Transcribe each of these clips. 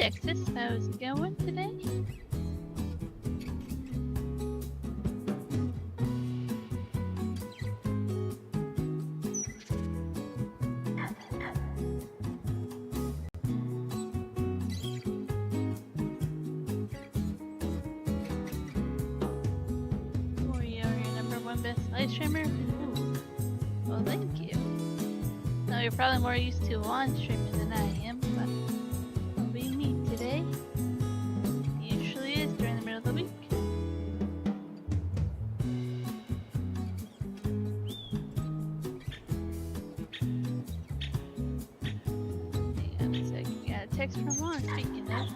Texas. How's it going today? We are your #1 best live streamer. Ooh. Well, thank you. Now you're probably more used to lawn streaming than I am, but it'll be me today. It usually is during the middle of the week. Hang on a second. Got a text from Juan speaking of.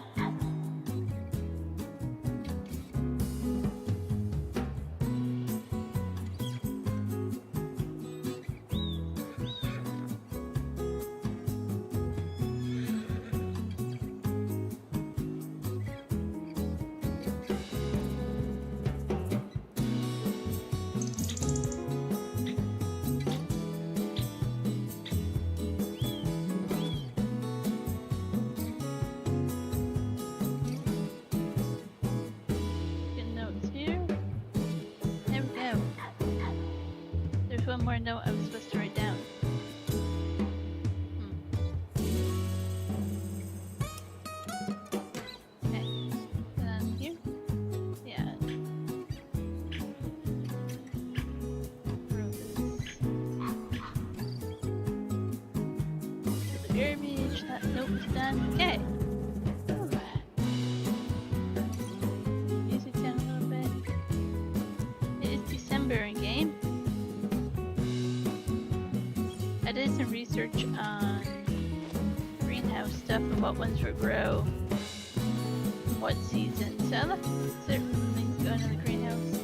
Good notes here. There we go. There's one more note I was supposed to write down. Okay. Down here. Yeah. Throw this to the garbage. That note is done. Okay. Music down a little bit. It is December in game. I did some research on greenhouse stuff and what ones will grow, what season. So I left certain things going in the greenhouse.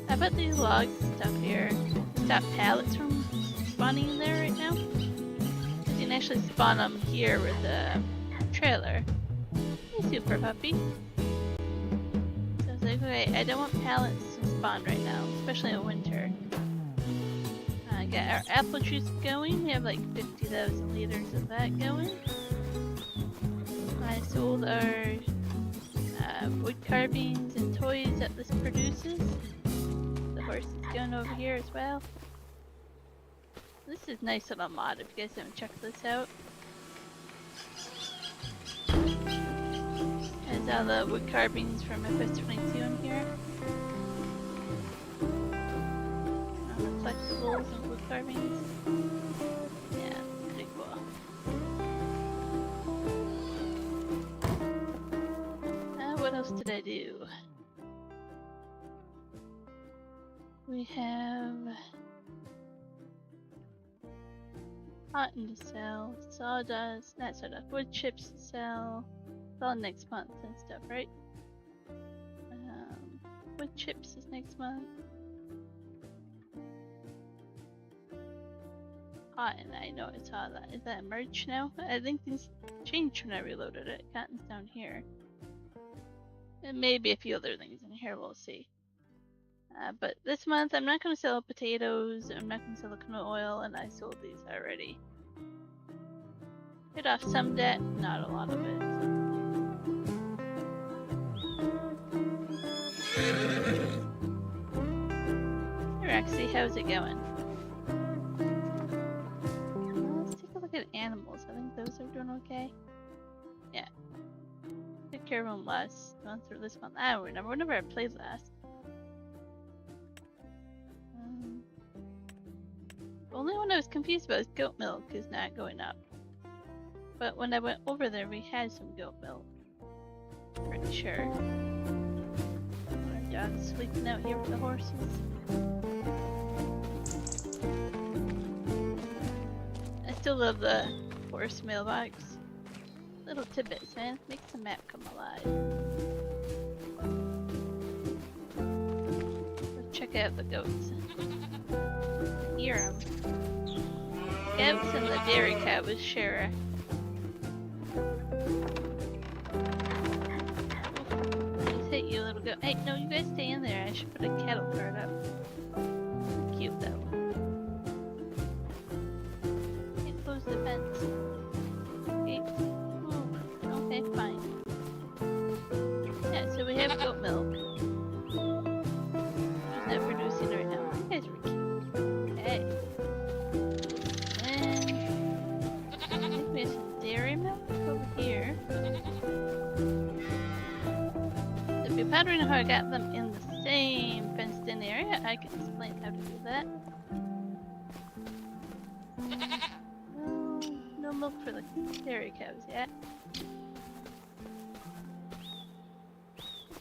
I put these logs and stuff here to stop pallets from spawning in there right now. You can actually spawn them here with the trailer. Hey, super puppy. So I was like, okay, I don't want pallets to spawn right now, especially in winter. Got our apple juice going. We have like 50,000 liters of that going. I sold our wood carvings and toys that this produces. The horse is going over here as well. This is a nice little mod if you guys haven't checked this out. Has all the wood carvings from Ep.18 in here. Flexibles and wood carvings. Yeah, pretty cool. What else did I do? We have cotton to sell, sawdust, not sawdust, wood chips to sell. It's all next month and stuff, right? Wood chips is next month. Cotton, I know I saw that. Is that merch now? I think things changed when I reloaded it. Cotton's down here. And maybe a few other things in here, we'll see. But this month I'm not going to sell potatoes, I'm not going to sell the canola oil, and I sold these already. Paid off some debt, not a lot of it. Hey Roxy, how's it going? Let's take a look at animals. I think those are doing okay. Yeah. Took care of them last month or this month. I don't remember. Whenever I played last. The only one I was confused about is goat milk is not going up. But when I went over there, we had some goat milk. Pretty sure. Our dog's sleeping out here with the horses. I still love the horse mailbox. Little tidbits, man. Makes the map come alive. Let's check out the goats. Hear them. Goats and the dairy cow with Shara. Just hit you, little goat. Hey, no, you guys stay in there. I should put a cattle guard up. Cute though. Can't close the fence. Okay. Oh, okay, fine. if I don't know how I got them in the same fenced-in area, I can explain how to do that. No milk for the dairy cows yet.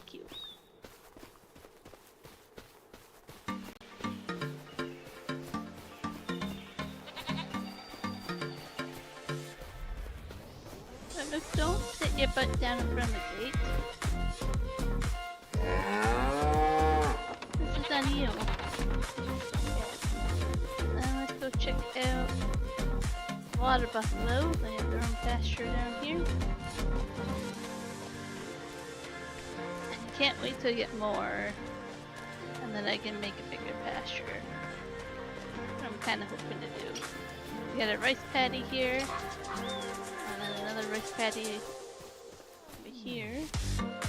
Cute. Look, don't sit your butt down in front of the gate. This is on you. Let's go check out water buffalo. They have their own pasture down here. And you can't wait till you get more. And then I can make a bigger pasture. What I'm kind of hoping to do. We got a rice paddy here. And then another rice paddy over here.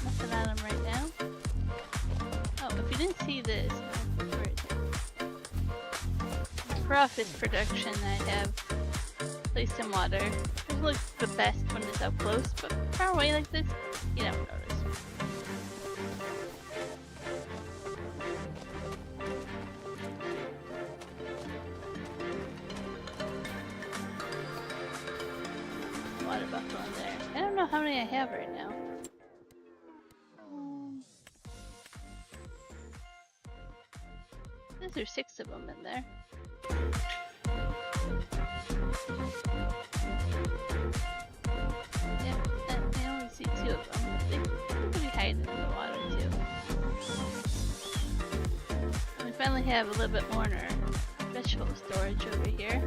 Nothing on them right now. Oh, if you didn't see this, where is it? Crawfish production I have placed in water. It looks the best when it's up close, but far away like this, you never notice. Water buffalo in there. I don't know how many I have right now. There's 6 of them in there. Yeah, I only see 2 of them. They could be hiding in the water too. And we finally have a little bit more in our vegetable storage over here.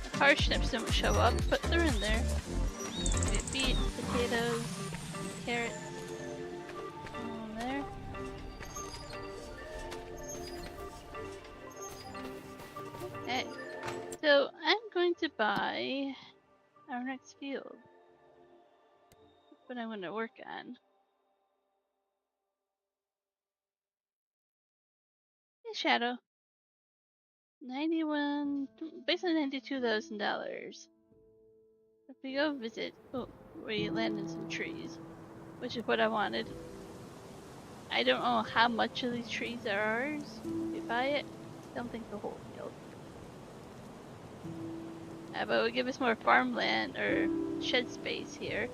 The parsnips don't show up, but they're in there. We have beets, potatoes, carrots. All there. Okay. So I'm going to buy our next field. That's what I'm going to work on. Hey, Shadow. Basically $92,000. If we go visit, we landed some trees, which is what I wanted. I don't know how much of these trees are ours. If we buy it, I don't think the whole field. But it would give us more farmland or shed space here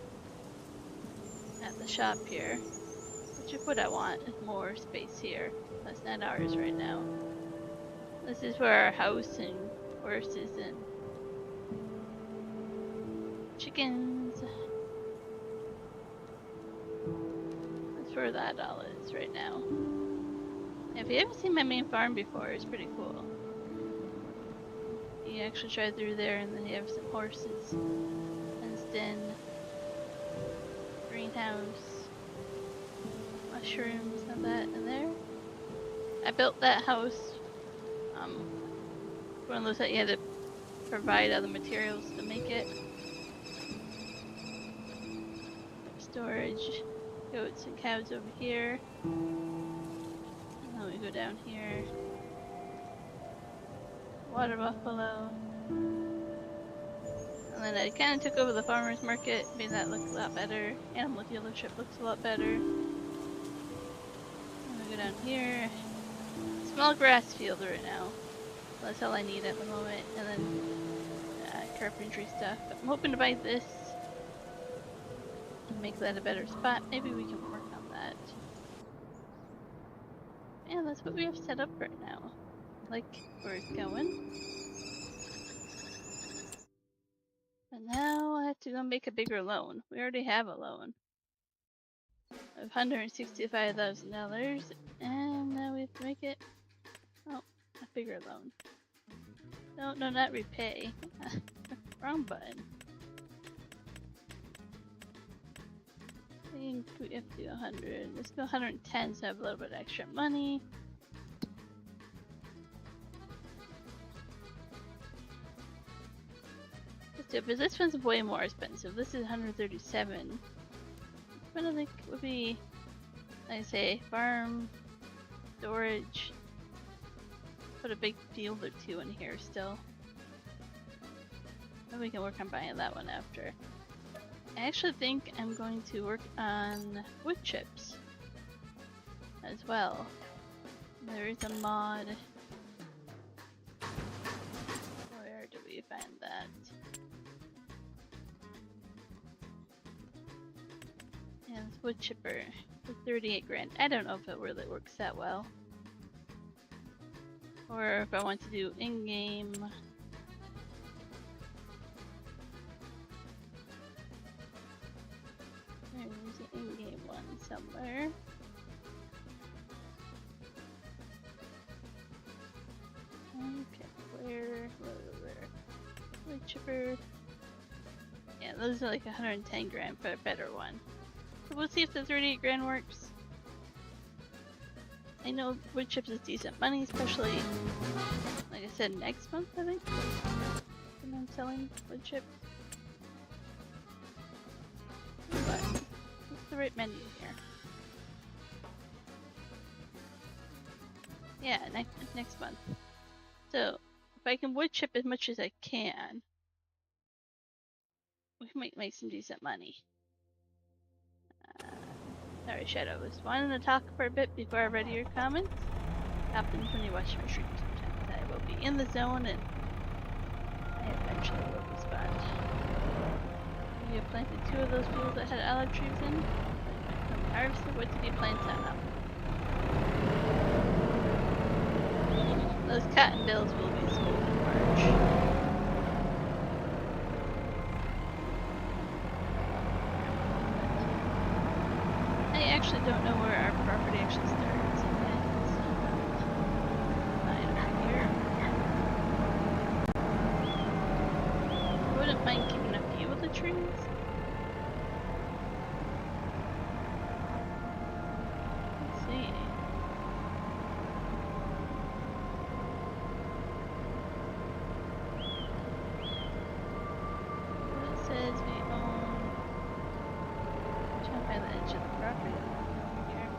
at the shop here, which is what I want. Is more space here. That's not ours right now. This is where our house and horses and chickens. That's where that all is right now. If you haven't seen my main farm before, it's pretty cool. You actually drive through there and then you have some horses, fenced in, greenhouse, mushrooms and that in there. I built that house. One of those that you had to provide other materials to make it. Storage, goats and cows over here. And then we go down here. Water buffalo. And then I kind of took over the farmer's market, made that look a lot better. Animal dealership looks a lot better. And we go down here. Small grass field right now. That's all I need at the moment. And then carpentry stuff. But I'm hoping to buy this and make that a better spot. Maybe we can work on that. Yeah, that's what we have set up right now. Like where it's going. And now I have to go make a bigger loan. We already have a loan of $165,000, and now we have to make it a bigger loan. No, not repay. Wrong button. I think we have to do 100. Let's go 110 so I have a little bit extra money. But this one's way more expensive. This is 137. What I think would be, like I say, farm, storage. Put a big field or 2 in here still. we can work on buying that one after. I actually think I'm going to work on wood chips as well. There is a mod. Where do we find that? Yeah, this wood chipper for 38 grand. I don't know if it really works that well. Or if I want to do in-game. There's an in-game one somewhere. Okay, where? Wood chipper. Yeah, those are like 110 grand for a better one. So we'll see if the 38 grand works. I know wood chips is decent money, especially, like I said, next month, I think. And I'm selling wood chips. But what's the right menu here? Yeah, next month. So if I can wood chip as much as I can, we can make some decent money. Sorry, Shadow. I was wanting to talk for a bit before I read your comments. Happens when you watch my stream sometimes. I will be in the zone and I eventually will respond. You have planted 2 of those fields that had olive trees in. From harvested, what did you plant on them? Those cotton bills will be sold in March. I actually don't know where our property actually starts. I wouldn't mind keeping a few of the trees. Let's see. It says we own. I'm trying to find the edge of the property here.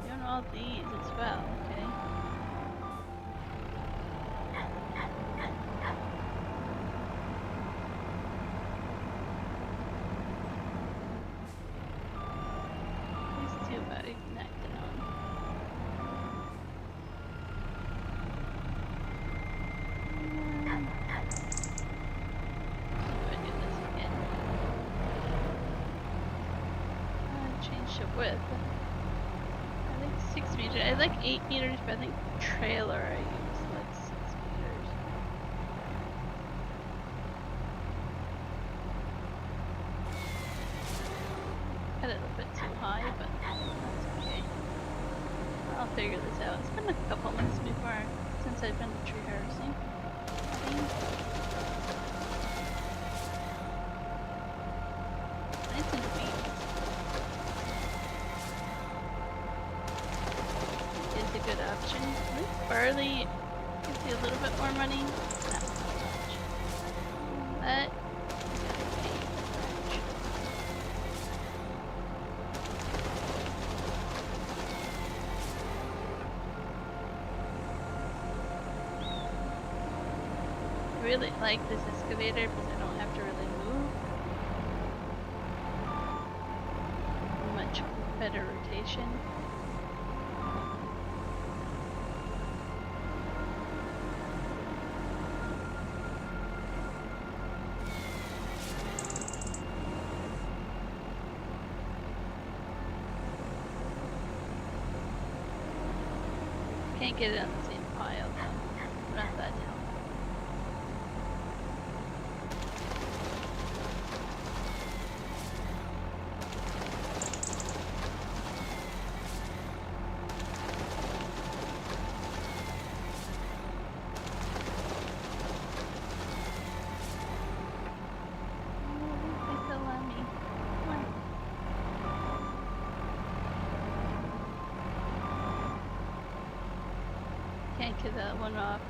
We own all these as well, okay. These 2 I knocked down. How do I do this again? Change the width. I think 6 meters. I like 8 meters, but I think trailer I use like 6 meters. Cut it a bit too high, but that's okay. I'll figure this out. It's been a couple months since I've been tree harvesting. Nice and weeds. Is a good option. I think barley gives you a little bit more money. Not so much. But I really like this excavator because I don't have to really move. Much better rotation. Can't get it on the same pile. Not that helpful. Can't get that one off.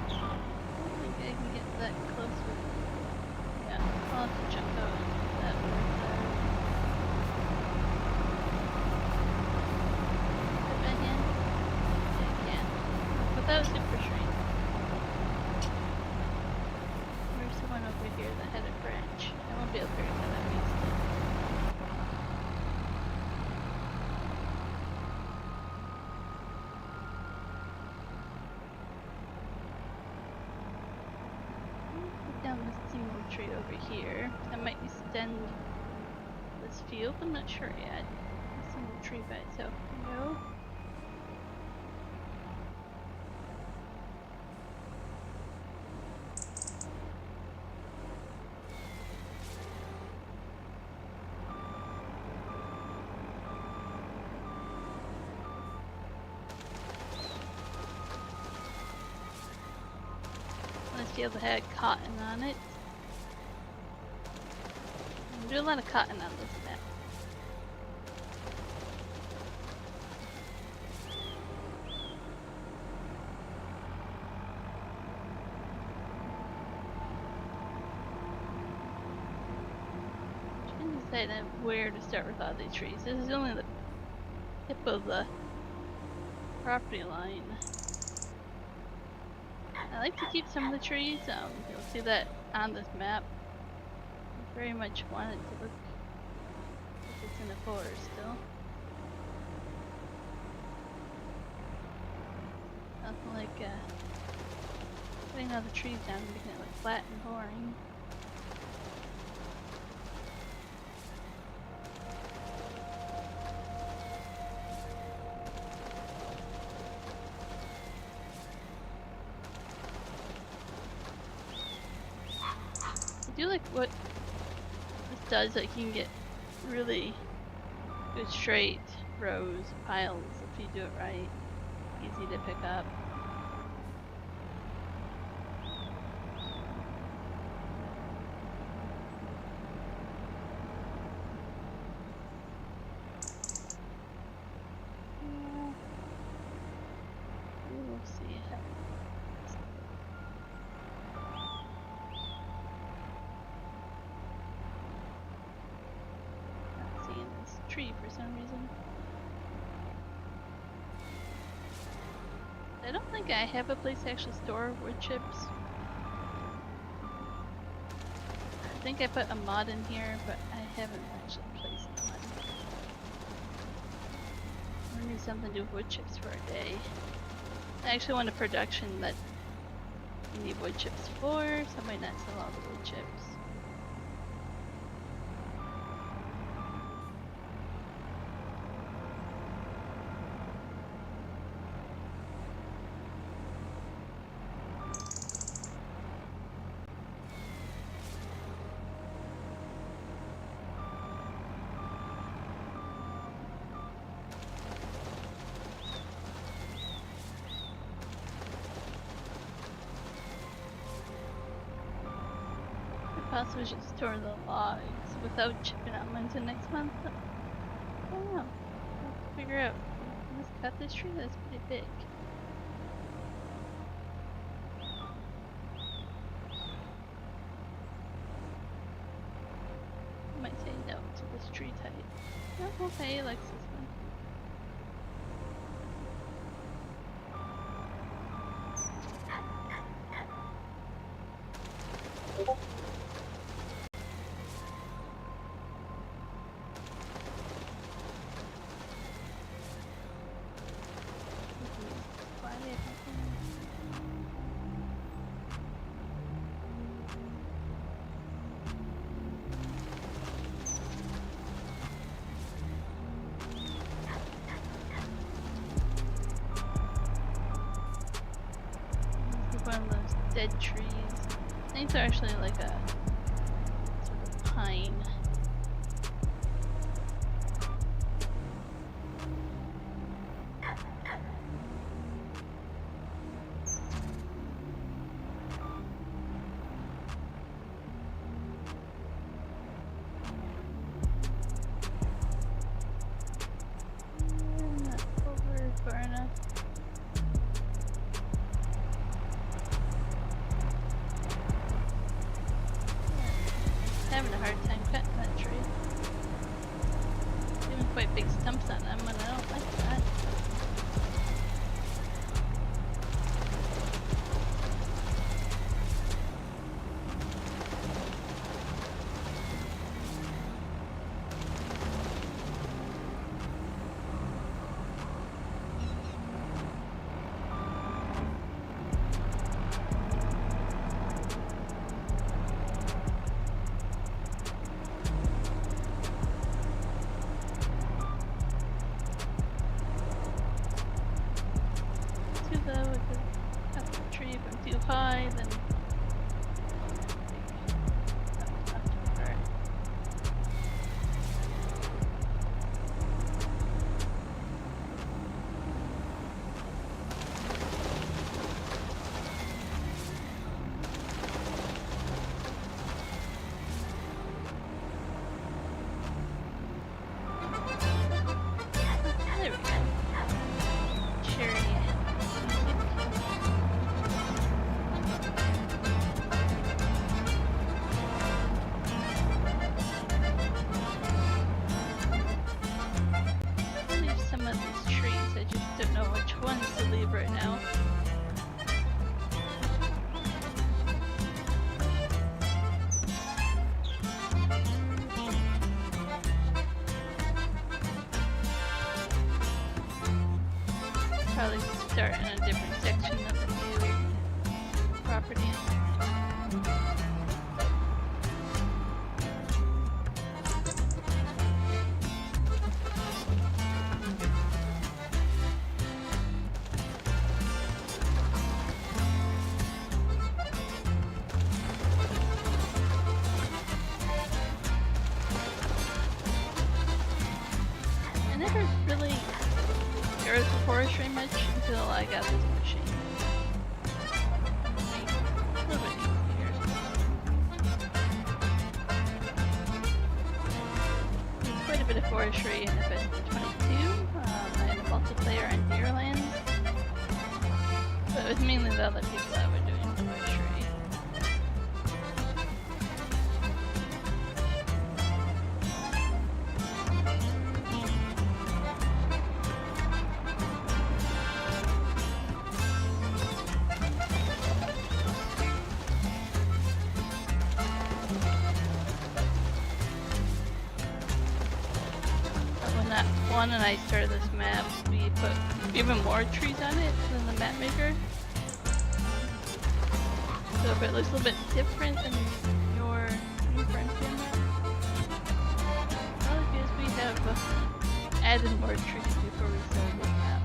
I don't think I can get that close with. Yeah, I'll have to jump out into that one there. Put it back in? Yeah, I can. Without super shrink. a single tree over here. I might extend this field. I'm not sure yet. A single tree by itself. No. This field had cotton on it. Do a lot of cotton on this map. I'm trying to decide on where to start with all these trees. This is only the tip of the property line. I like to keep some of the trees. You'll see that on this map. I very much want it to look like it's in a forest still. Nothing like putting all the trees down and making it look flat and boring. I do like what this does, like you can get really good straight rows, piles if you do it right. Easy to pick up. We'll see how. Tree for some reason. I don't think I have a place to actually store wood chips. I think I put a mod in here, but I haven't actually placed one. I'm gonna need something to do with wood chips for a day. I actually want a production that you need wood chips for, so I might not sell all the wood chips. Possibly should store the logs without chipping them into next month. I don't know. I'll have to figure out. Let's cut this tree. That's pretty big. I might say no to this tree type. Oh, okay, he likes this one. One of those dead trees. These are actually like a sort of pine. Not over far enough. Having a hard time cutting probably start in a different section of the new property. I never really cared for forestry much until I got this machine. A little bit easier. Did quite a bit of forestry in Ep.22 and a multiplayer on Deerlands. But it was mainly the other people that were doing forestry. When and I started this map, we put even more trees on it than the map maker. So if it looks a little bit different than your new frontier map, well, because we have added more trees before we started this map.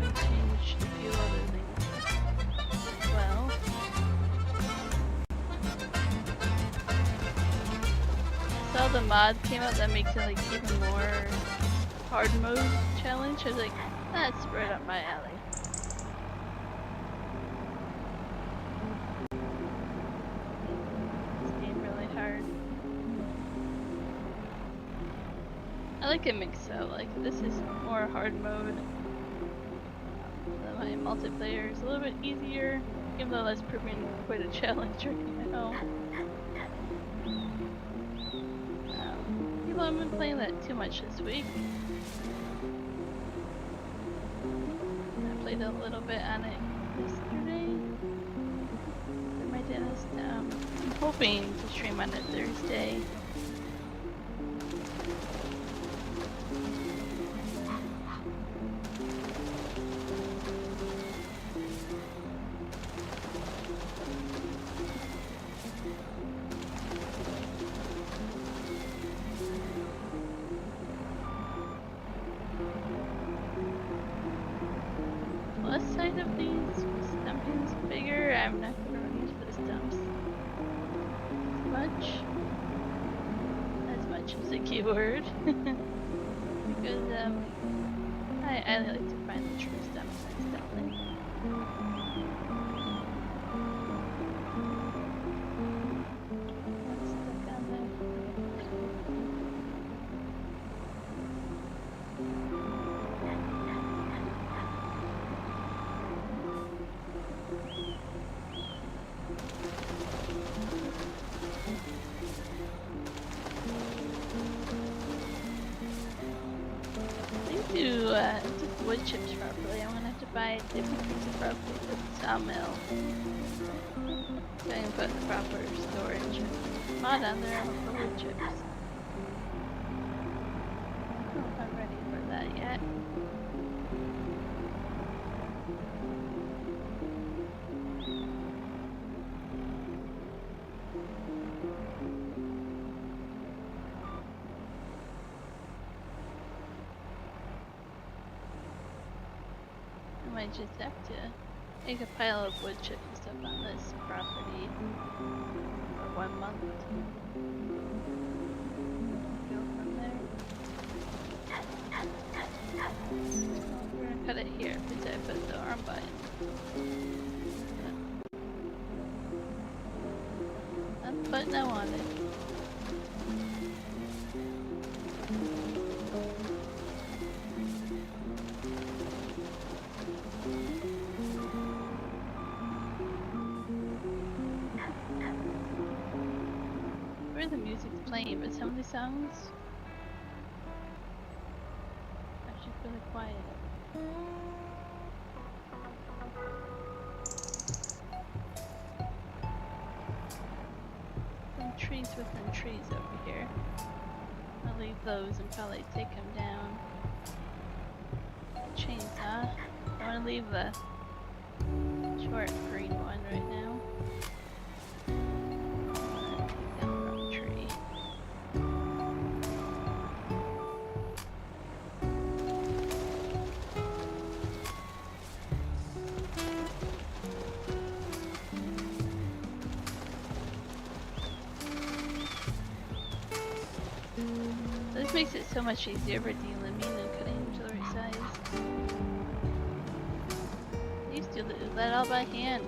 We changed a few other things as well. So the mod came out that makes it like even more hard mode challenge. I was like, that's right up my alley. This game really hard. I like a mix though. Like this is more hard mode. My multiplayer is a little bit easier, even though that's proving quite a challenge right now. I haven't been playing that too much this week. I played a little bit on it yesterday with my dentist. I'm hoping to stream on it Thursday. Plus side of these stumping's bigger. I'm not gonna run into the stumps as much as a keyword because I like to find the true stumps instantly. What's stuck on there? To wood chips properly, I'm gonna have to buy a different piece of property for the sawmill. So I can put the proper storage mod on there for wood chips. I don't know if I'm ready for that yet. I might just have to make a pile of wood chips and stuff on this property for 1 month. Go from there. We're gonna cut it here because I put the arm button. That's the button I wanted. The music's playing, but some of the songs are just really quiet. Some trees within trees over here. I'll leave those and probably take them down. chainsaw. I want to leave the short green one right now. Take down the wrong tree. This makes it so much easier for delimbing and cutting to the right size. I used to do that all by hand.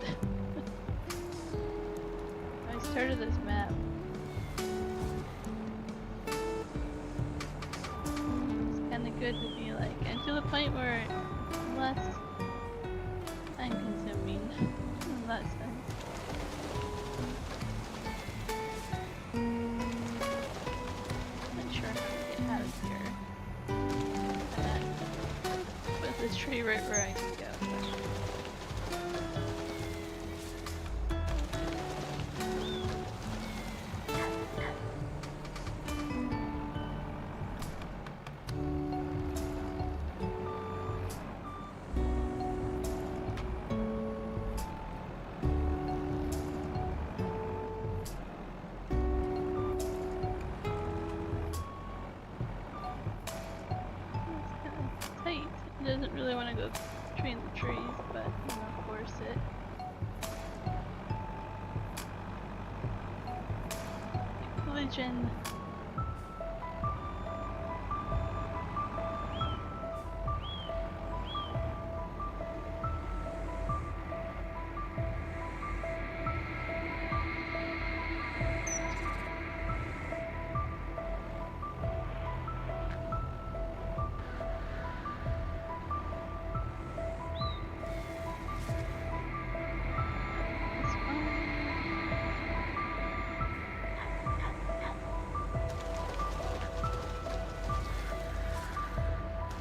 I started this map. It's kind of good to be like, and to the point where it's less time consuming in that sense. Not sure how to get out of here. Put this tree right where I can go. It doesn't really want to go between the trees, but I'm gonna force it. Collision.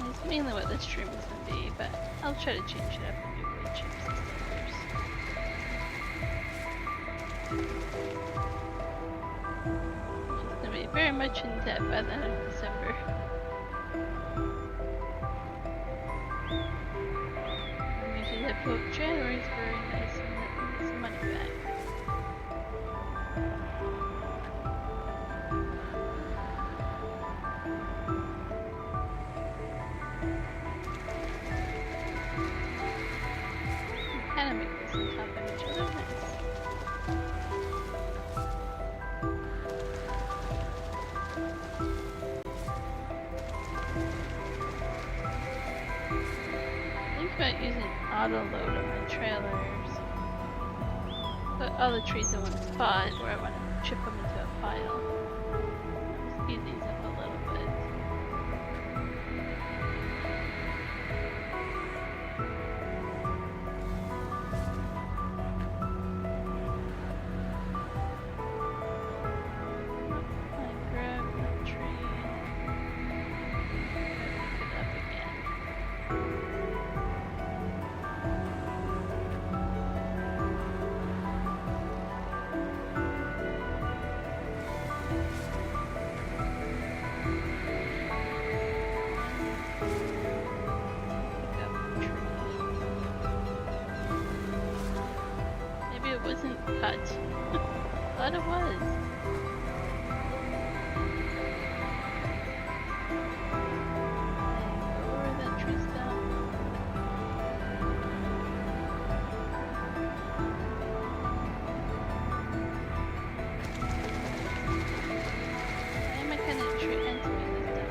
It's mainly what this stream is gonna be, but I'll try to change it up and do wood chips and stickers. It's gonna be very much in depth by the end of December. Usually the book January is very nice and that makes some money back. Kind of make this on top of each other. Nice. Think about using auto load on my trailers. Put all the trees in one spot where I want to chip them into a pile. Speed these up a little bit. I grab that tree. Pick it up again. Pick up the tree. Maybe it wasn't cut. Thought it was. Lower that tree stump. Why am I kind of tree entering this time?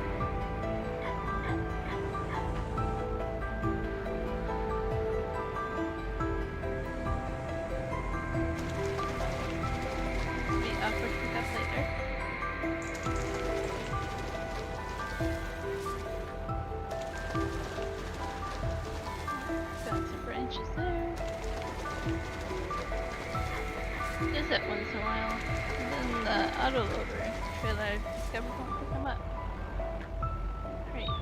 Be awkward to pick up later. Got some branches there. Does that once in a while. And then the autoloader trailer I discovered won't pick them up. Great.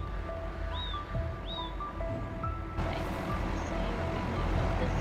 Right. Let's see what we can do about this.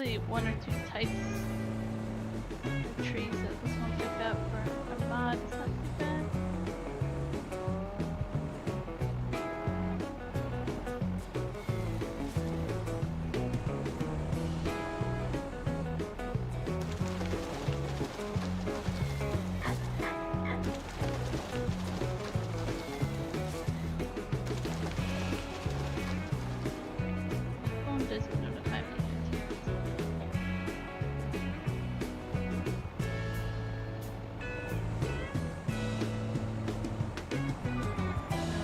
usually one or two types of trees that this one pick up for a mod. It's not too bad. Phone doesn't notify me yet.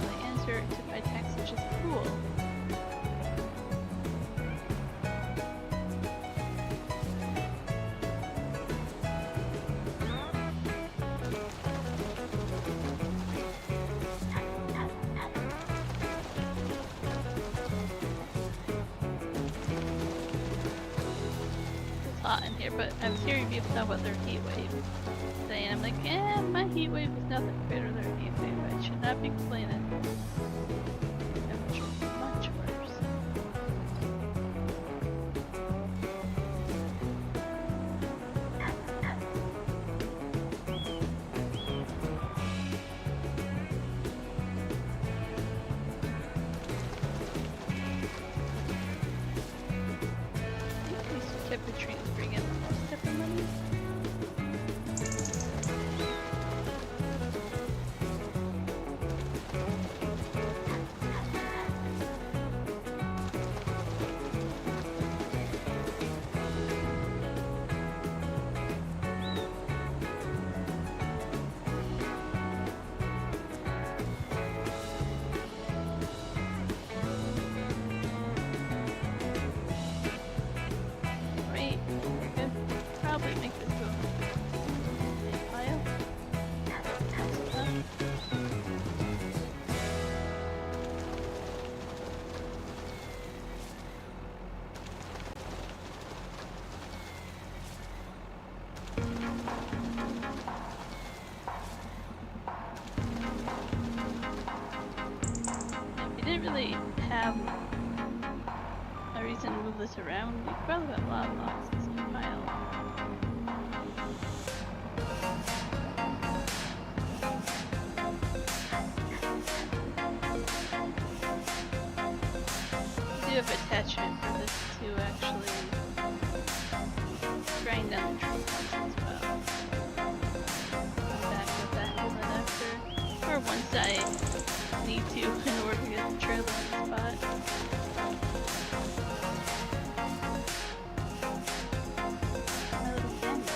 They answer it by text, which is cool. It's hot in here, but I was hearing people talk about their heat wave. Saying, I'm like, my heat wave is nothing compared to their heat wave. I should not be complaining. Temperature is much worse. I think these type of trees bring in the most type of money. Right, we could probably make this go a pile. If we didn't really have a reason to move this around, we could probably have a lot of lots in this pile. We do have attachment for this to actually grind down the tree stumps as well. Come back with that inlet after, or once I need to in order to get the trailer in the spot. My little sandbag.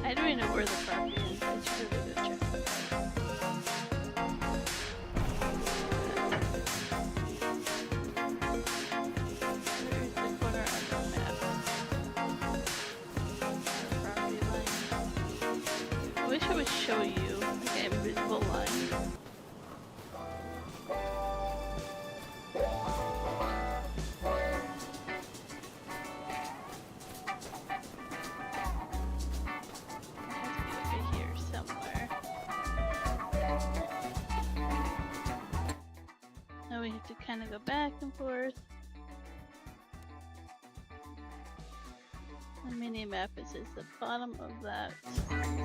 I don't even know where the property is. I should really go check that out. Where's the corner on the map? The property line. I wish I would show you like an invisible line. Here somewhere. Now we have to kind of go back and forth. The mini map is at the bottom of that tree.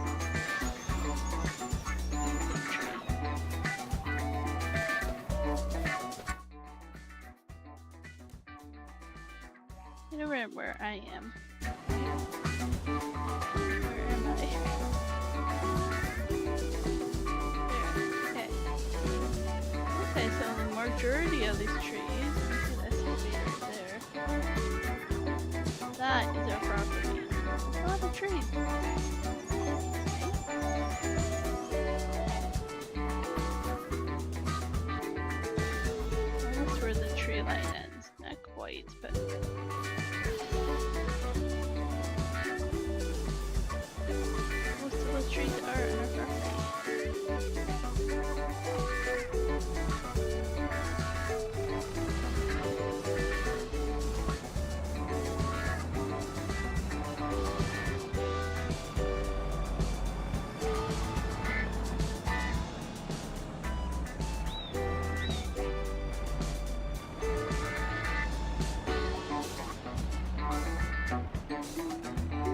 You know where I am. Where am I? There. Okay. Okay, so the majority of these trees, let's see this. elevator there. That is our property. A lot of trees. That's where the tree line ends. Not quite, but most of those trees are in our property.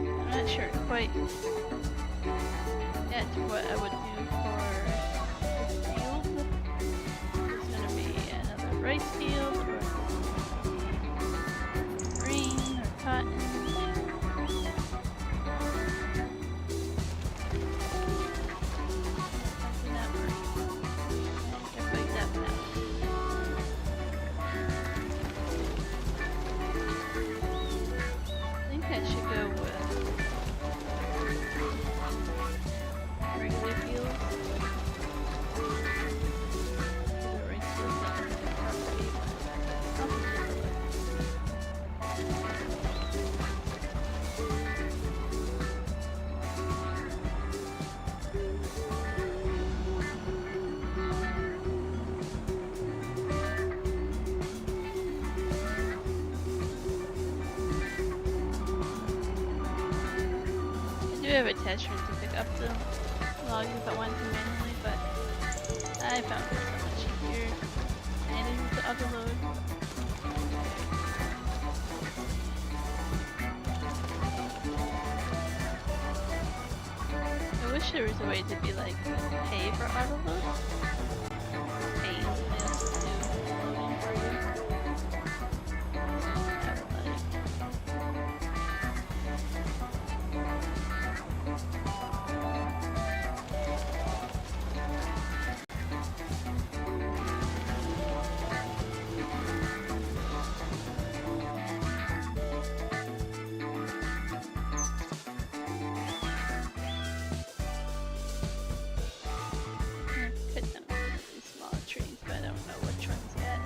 I'm not sure quite yet what I would do for this field. It's gonna be another rice field or grain or cotton. Something that works. Okay, break that one out. I think I should go with regular fields. The rice fields are in the property, but I'll have to take a look. I do have attachment to pick up the logs if I want to manually, but I found it so much easier adding to auto load. I wish there was a way to be like pay for auto load. Pay to do loading for you. I would like. Cut some of these smaller trees, but I don't know which ones yet.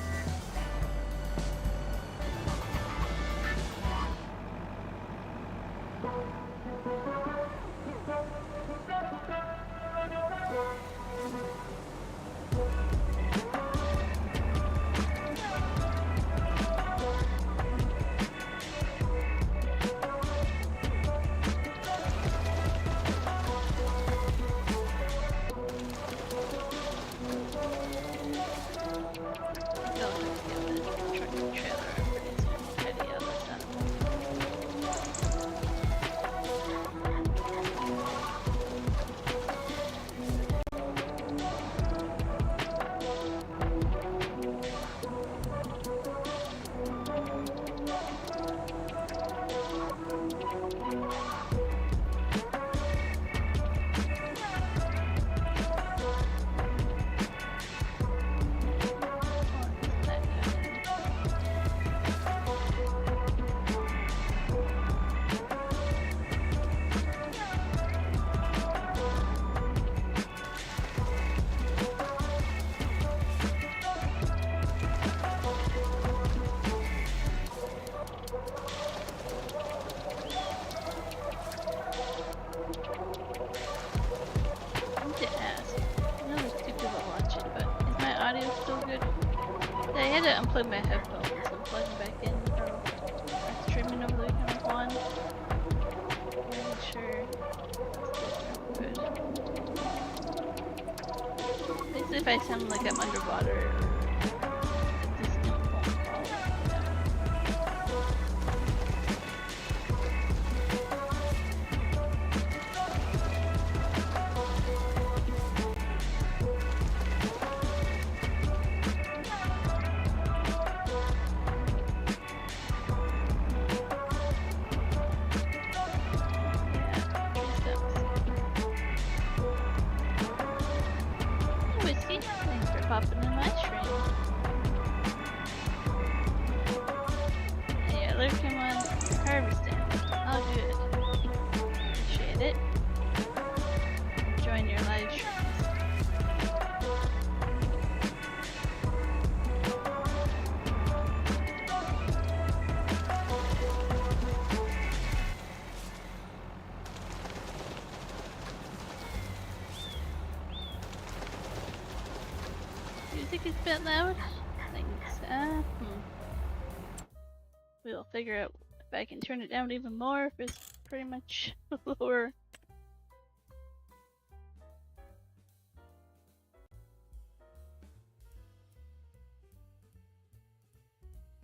They'll just get the truck and trailer pretty soon. Ready all this done. I need to ask. I know there's two people watching, but is my audio still good? I had to unplug my headphones and plug them back in from streaming over the weekend with one. Make sure it's good. Basically, if I sound like I'm underwater, a distant phone call. Whiskey, thanks for popping in my stream. harvesting. Oh, good. Appreciate it. Join your live streams. Music is a bit loud. Thanks. We'll figure out if I can turn it down even more, if it's pretty much lower.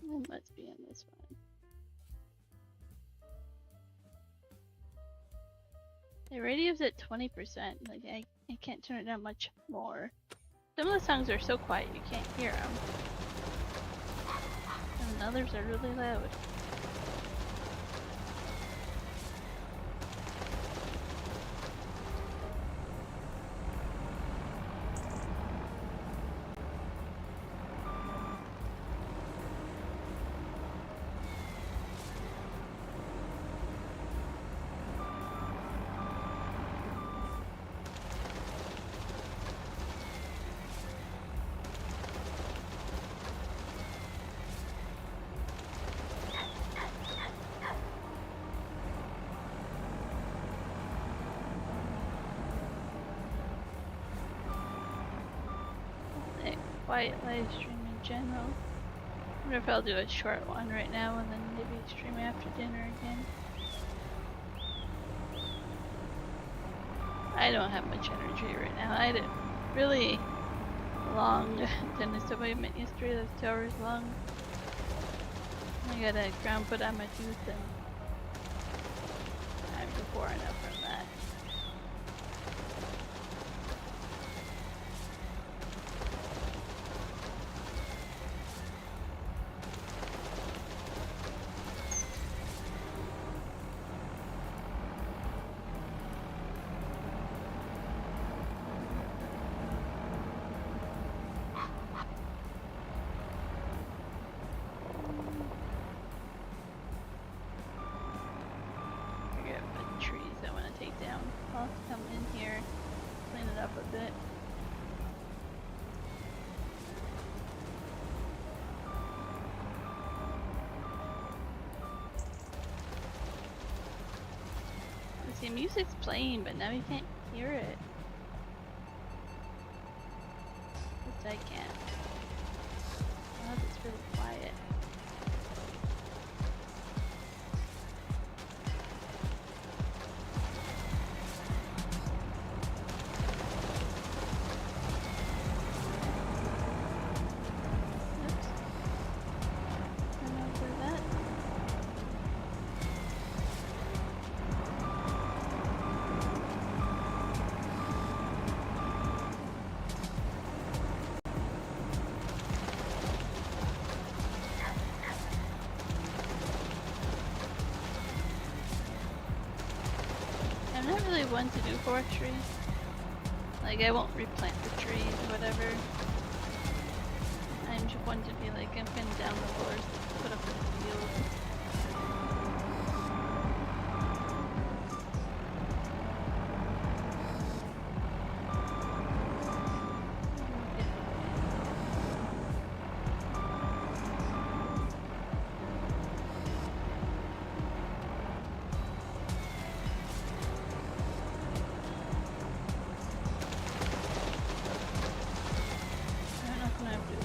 It must be in this one. The radio's at 20%. Like, I can't turn it down much more. Some of the songs are so quiet you can't hear them. And others are really loud. Quiet live stream in general. I wonder if I'll do a short one right now and then maybe stream after dinner again. I don't have much energy right now. I had a really long dentist appointment yesterday. That's 2 hours long. I got a crown put on my tooth and I'm poor enough from that. The music's playing, but now you can't hear it. At least I can't. Unless it's really quiet. I'm not really one to do forestry. Like, I won't replant the trees or whatever. I'm just one to be like, I'm going down the forest, put up in the field.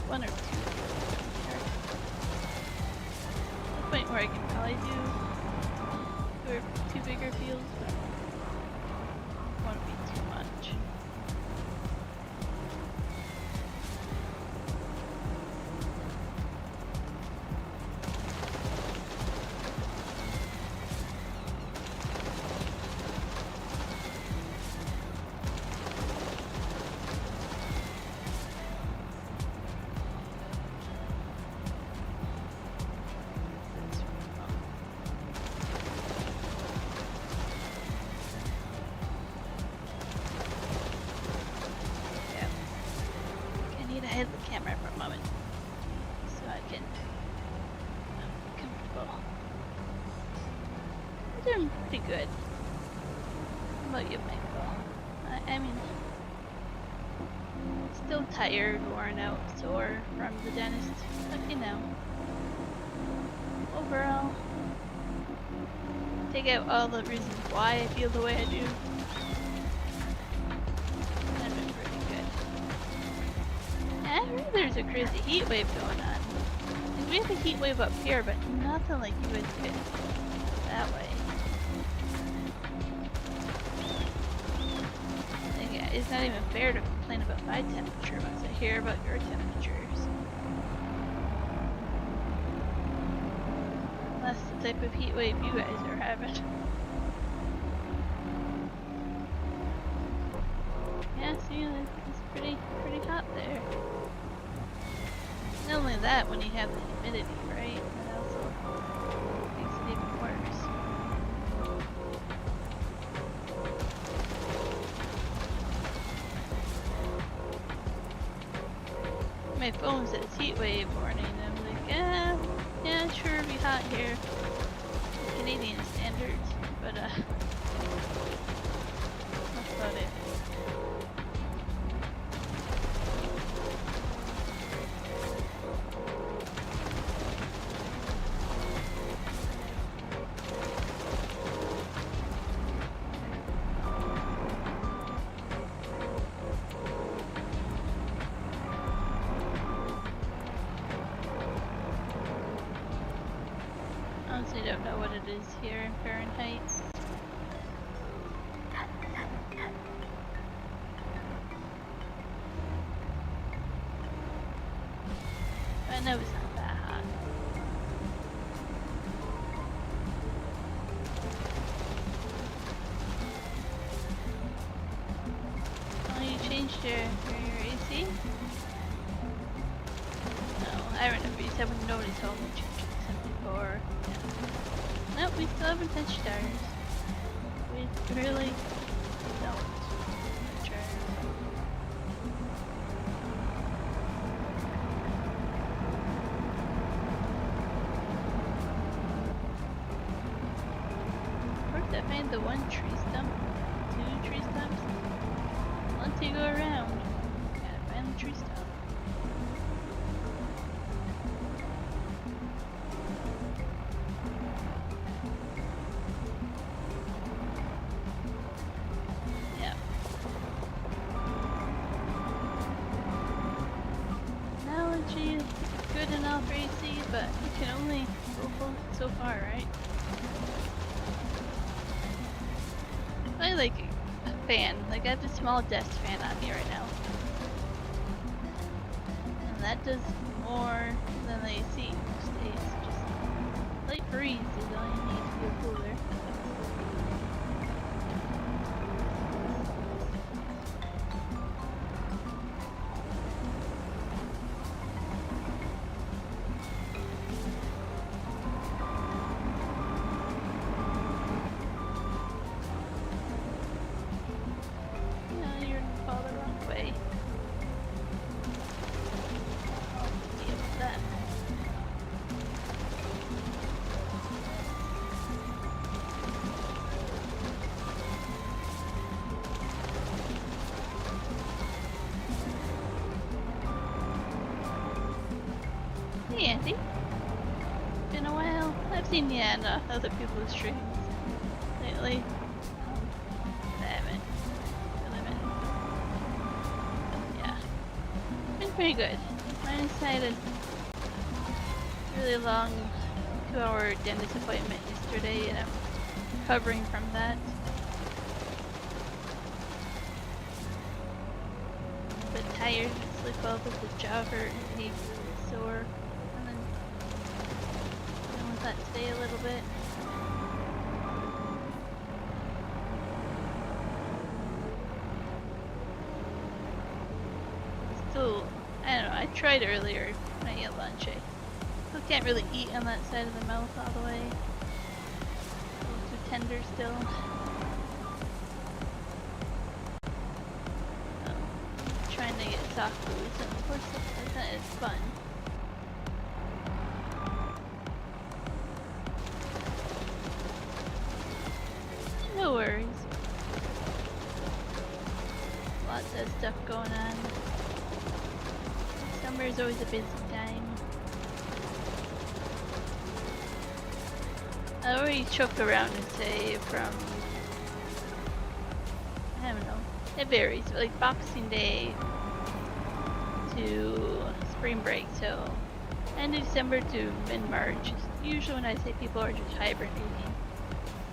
One or two here. At the point where I can probably do two bigger fields, but it won't be too much. Hit the camera for a moment so I can be comfortable. doing pretty good. How about you, Michael? I mean, still tired, worn out, sore from the dentist, but you know, overall, take out all the reasons why I feel the way I do. I've been pretty good. Yeah, I heard there's a crazy heat wave going on. Like, we have a heat wave up here, but nothing like you guys get that way. Like, yeah, it's not even fair to complain about my temperature once I hear about your temperatures. That's the type of heat wave you guys are having. Yeah, see, it's pretty hot there. Not only that, when you have the humidity, right? That also makes it even worse. My phone says heat wave warning, and I'm like, yeah, sure, it'll be hot here. Canadian standards, but that's about it. Honestly, don't know what it is here in Fahrenheit. But I know it's not that hot. Oh, you changed your AC? No, I remember you said when nobody told me to change something before. Nope, we still haven't touched ours. We really don't. First I find the one tree stump, 2 tree stumps. Once you go around, you gotta find the tree stump. Good enough for AC, but you can only go so far, right? I like a fan. Like, I have a small desk fan on me right now. And that does more than the AC most days. Just light breeze is all you need to feel cooler. Hey Andy, been a while. I've seen you on other people's streams lately. I haven't really been. Yeah, been pretty good. Mine had a really long 2-hour dentist appointment yesterday, and I'm recovering from that. But tired, sleep well with the jaw hurt and head really sore. That today a little bit. Still, I don't know, I tried earlier when I ate lunch. I still can't really eat on that side of the mouth all the way. A little too tender still. Trying to get soft foods, and of course stuff like that is fun. going on. Summer is always a busy time. I already choke around and say from, I don't know, it varies, but like Boxing Day to spring break, so end of December to mid-March is usually when I say people are just hibernating.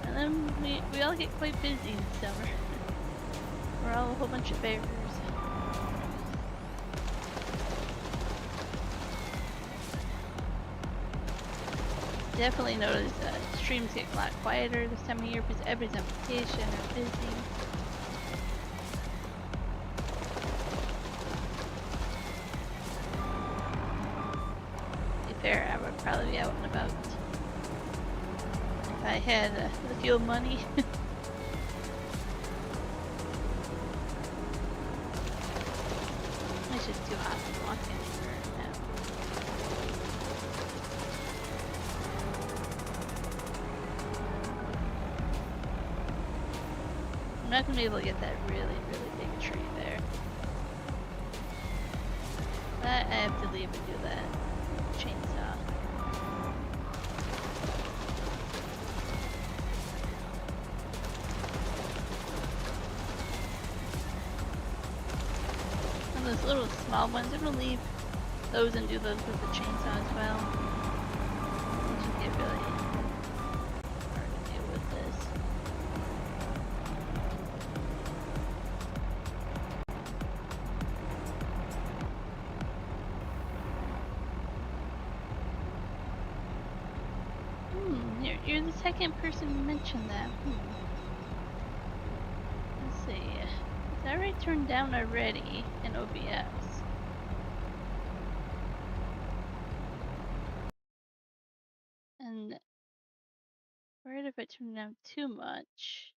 And then we all get quite busy in summer. We're all a whole bunch of bears. Definitely notice that streams get a lot quieter this time of year because everybody's on vacation or busy. To be fair, I would probably be out and about if I had the fuel money. It's just too hot to walk anywhere now. I'm not gonna be able to get that really, really big tree there. That I have to leave and do that chainsaw. And those little small ones, I'm gonna leave those and do those with the chainsaw as well. It should get really hard to deal with this. You're the second person who mentioned that. Let's see. It's already turned down already in OBS. And worried if I turn down too much.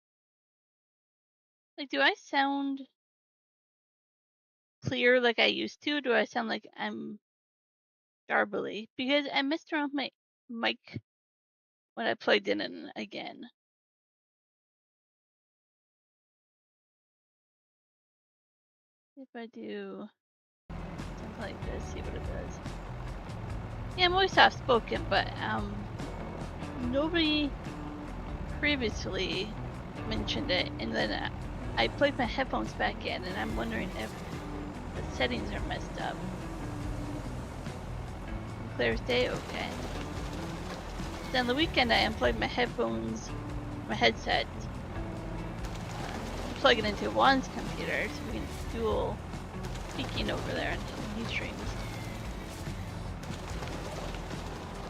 Like, do I sound clear like I used to? Or do I sound like I'm garbly? Because I messed around with my mic when I plugged it in again. If I do something like this, see what it does. Yeah, I'm always soft spoken, but nobody previously mentioned it, and then I plugged my headphones back in, and I'm wondering if the settings are messed up. Clear as day, okay. Then the weekend I unplugged my headphones, my headset, plug it into Juan's computer so we can dual speaking over there and he streams.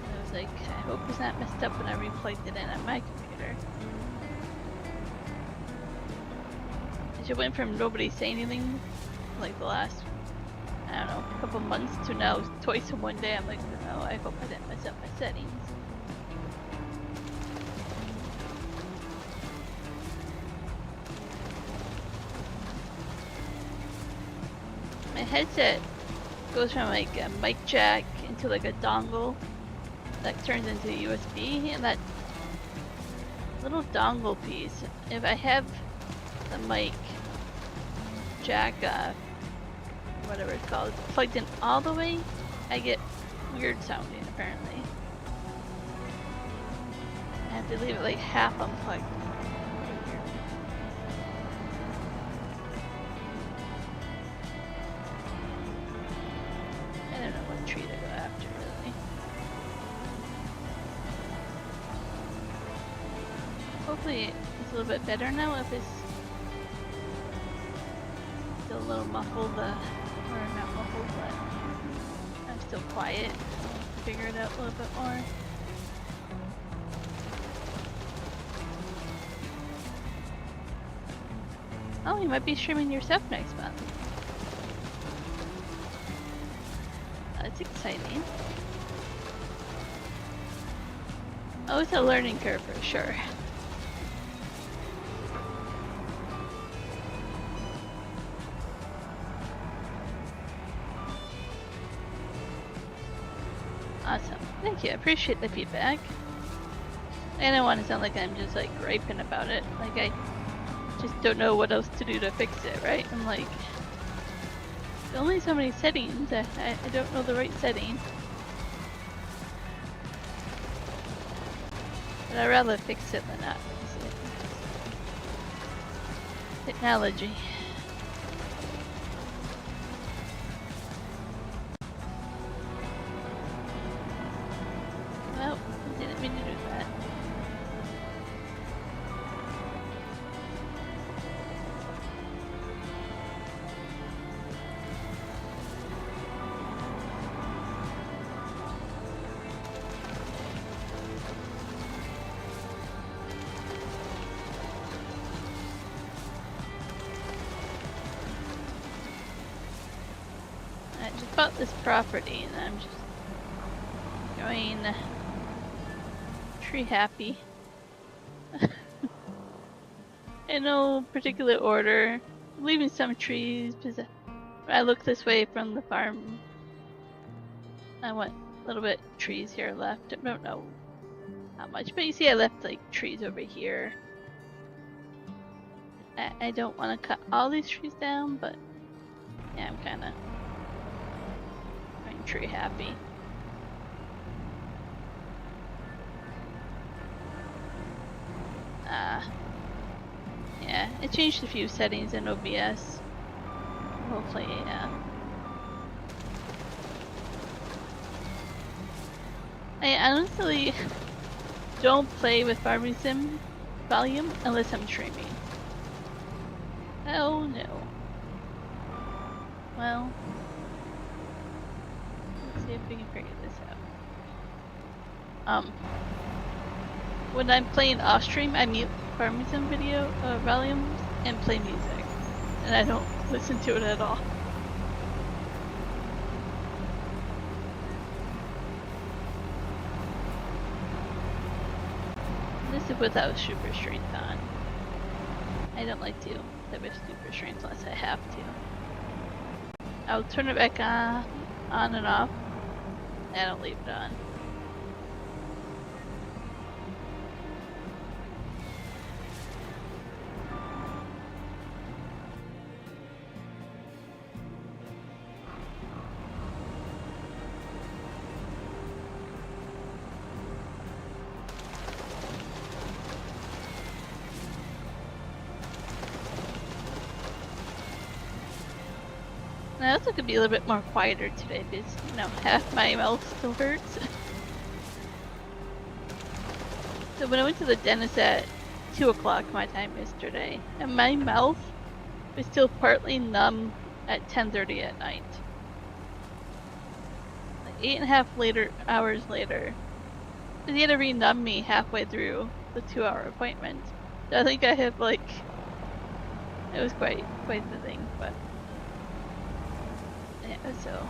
And I was like, I hope it's not messed up when I replugged it in on my computer. I just went from nobody saying anything like the last, I don't know, couple months to now twice in one day. I'm like, oh, I hope I didn't mess up my settings. My headset goes from like a mic jack into like a dongle that turns into USB, and that little dongle piece, if I have the mic jack, whatever it's called, plugged in all the way, I get weird sounding apparently. I have to leave it like half unplugged. I don't know what tree to go after really. Hopefully it's a little bit better now. If it's still a little muffled, or not muffled, but I'm still quiet. I'll figure it out a little bit more. Oh, you might be streaming yourself next month. That's exciting. Oh, it's a learning curve for sure. Awesome. Thank you. I appreciate the feedback. I don't want to sound like I'm just like griping about it. Like I just don't know what else to do to fix it, right? I'm like, only so many settings. I don't know the right setting. But I'd rather fix it than not fix it. Technology. Well, I didn't mean to do that. I just bought this property and I'm just going tree happy. In no particular order. I'm leaving some trees because when I look this way from the farm, I want a little bit of trees here left. I don't know how much, but you see I left like trees over here. I don't want to cut all these trees down, but yeah, I'm kind of going tree happy. Yeah, I changed a few settings in OBS. Hopefully, yeah. I honestly don't play with Farming Sim volume unless I'm streaming. Oh no. Well, let's see if we can figure this out. When I'm playing off stream, I mute Farming Sim video volumes and play music, and I don't listen to it at all. This is without super strength on. I don't like to play with super strength unless I have to. I'll turn it back on and off. I don't leave it on. I also could be a little bit more quieter today because, you know, half my mouth still hurts. So when I went to the dentist at 2 o'clock my time yesterday, and my mouth was still partly numb at 10:30 at night. Like 8.5 hours later. He had to re-numb me halfway through the 2-hour appointment. So I think I had like, it was quite the thing, but yeah, so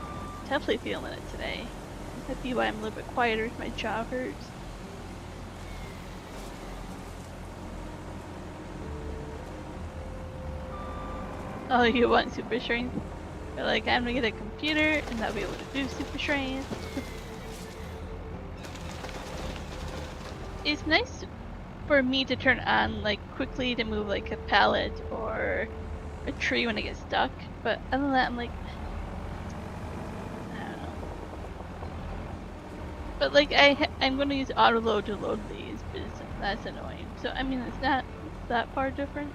definitely feeling it today. That'd be why I'm a little bit quieter if my jaw hurts. Oh, you want super strength? You're like, I'm gonna get a computer and I'll be able to do super strength. It's nice for me to turn on like quickly to move like a pallet or a tree when I get stuck, but other than that I'm like, I don't know. But like I'm gonna use auto load to load these because that's annoying. So I mean it's not that far different.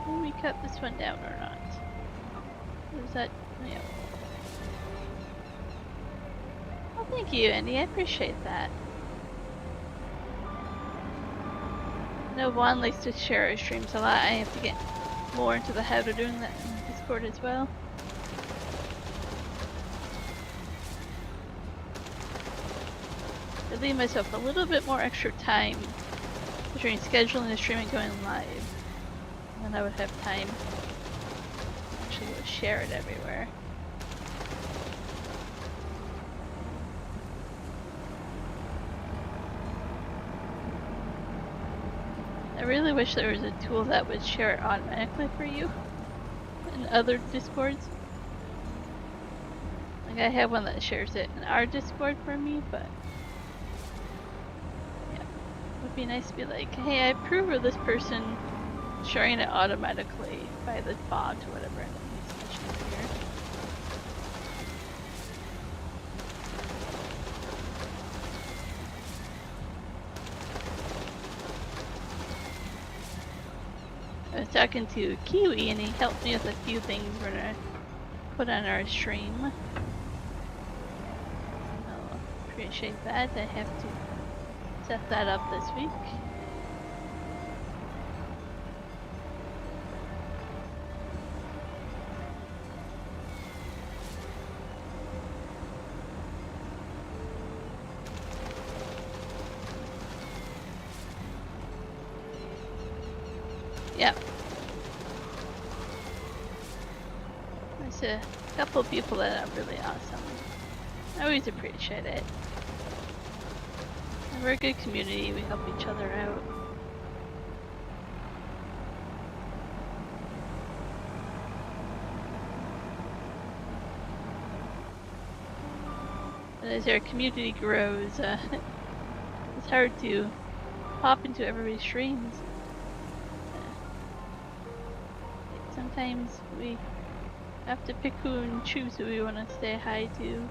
Can we cut this one down or not? Is that, yeah. Well, thank you, Andy. I appreciate that. No, Juan likes to share our streams a lot. I have to get more into the habit of doing that in Discord as well. I leave myself a little bit more extra time between scheduling the stream and going live. And then I would have time to actually go share it everywhere. I really wish there was a tool that would share it automatically for you in other Discords. Like I have one that shares it in our Discord for me, but yeah, it would be nice to be like, hey, I approve of this person showing it automatically by the bot or whatever. And then you switch it here. I was talking to Kiwi and he helped me with a few things we're gonna put on our stream. I'll appreciate that. I have to set that up this week. Yep. There's a couple people that are really awesome. I always appreciate it. And we're a good community, we help each other out. And as our community grows, it's hard to pop into everybody's streams. Sometimes we have to pick who and choose who we want to say hi to.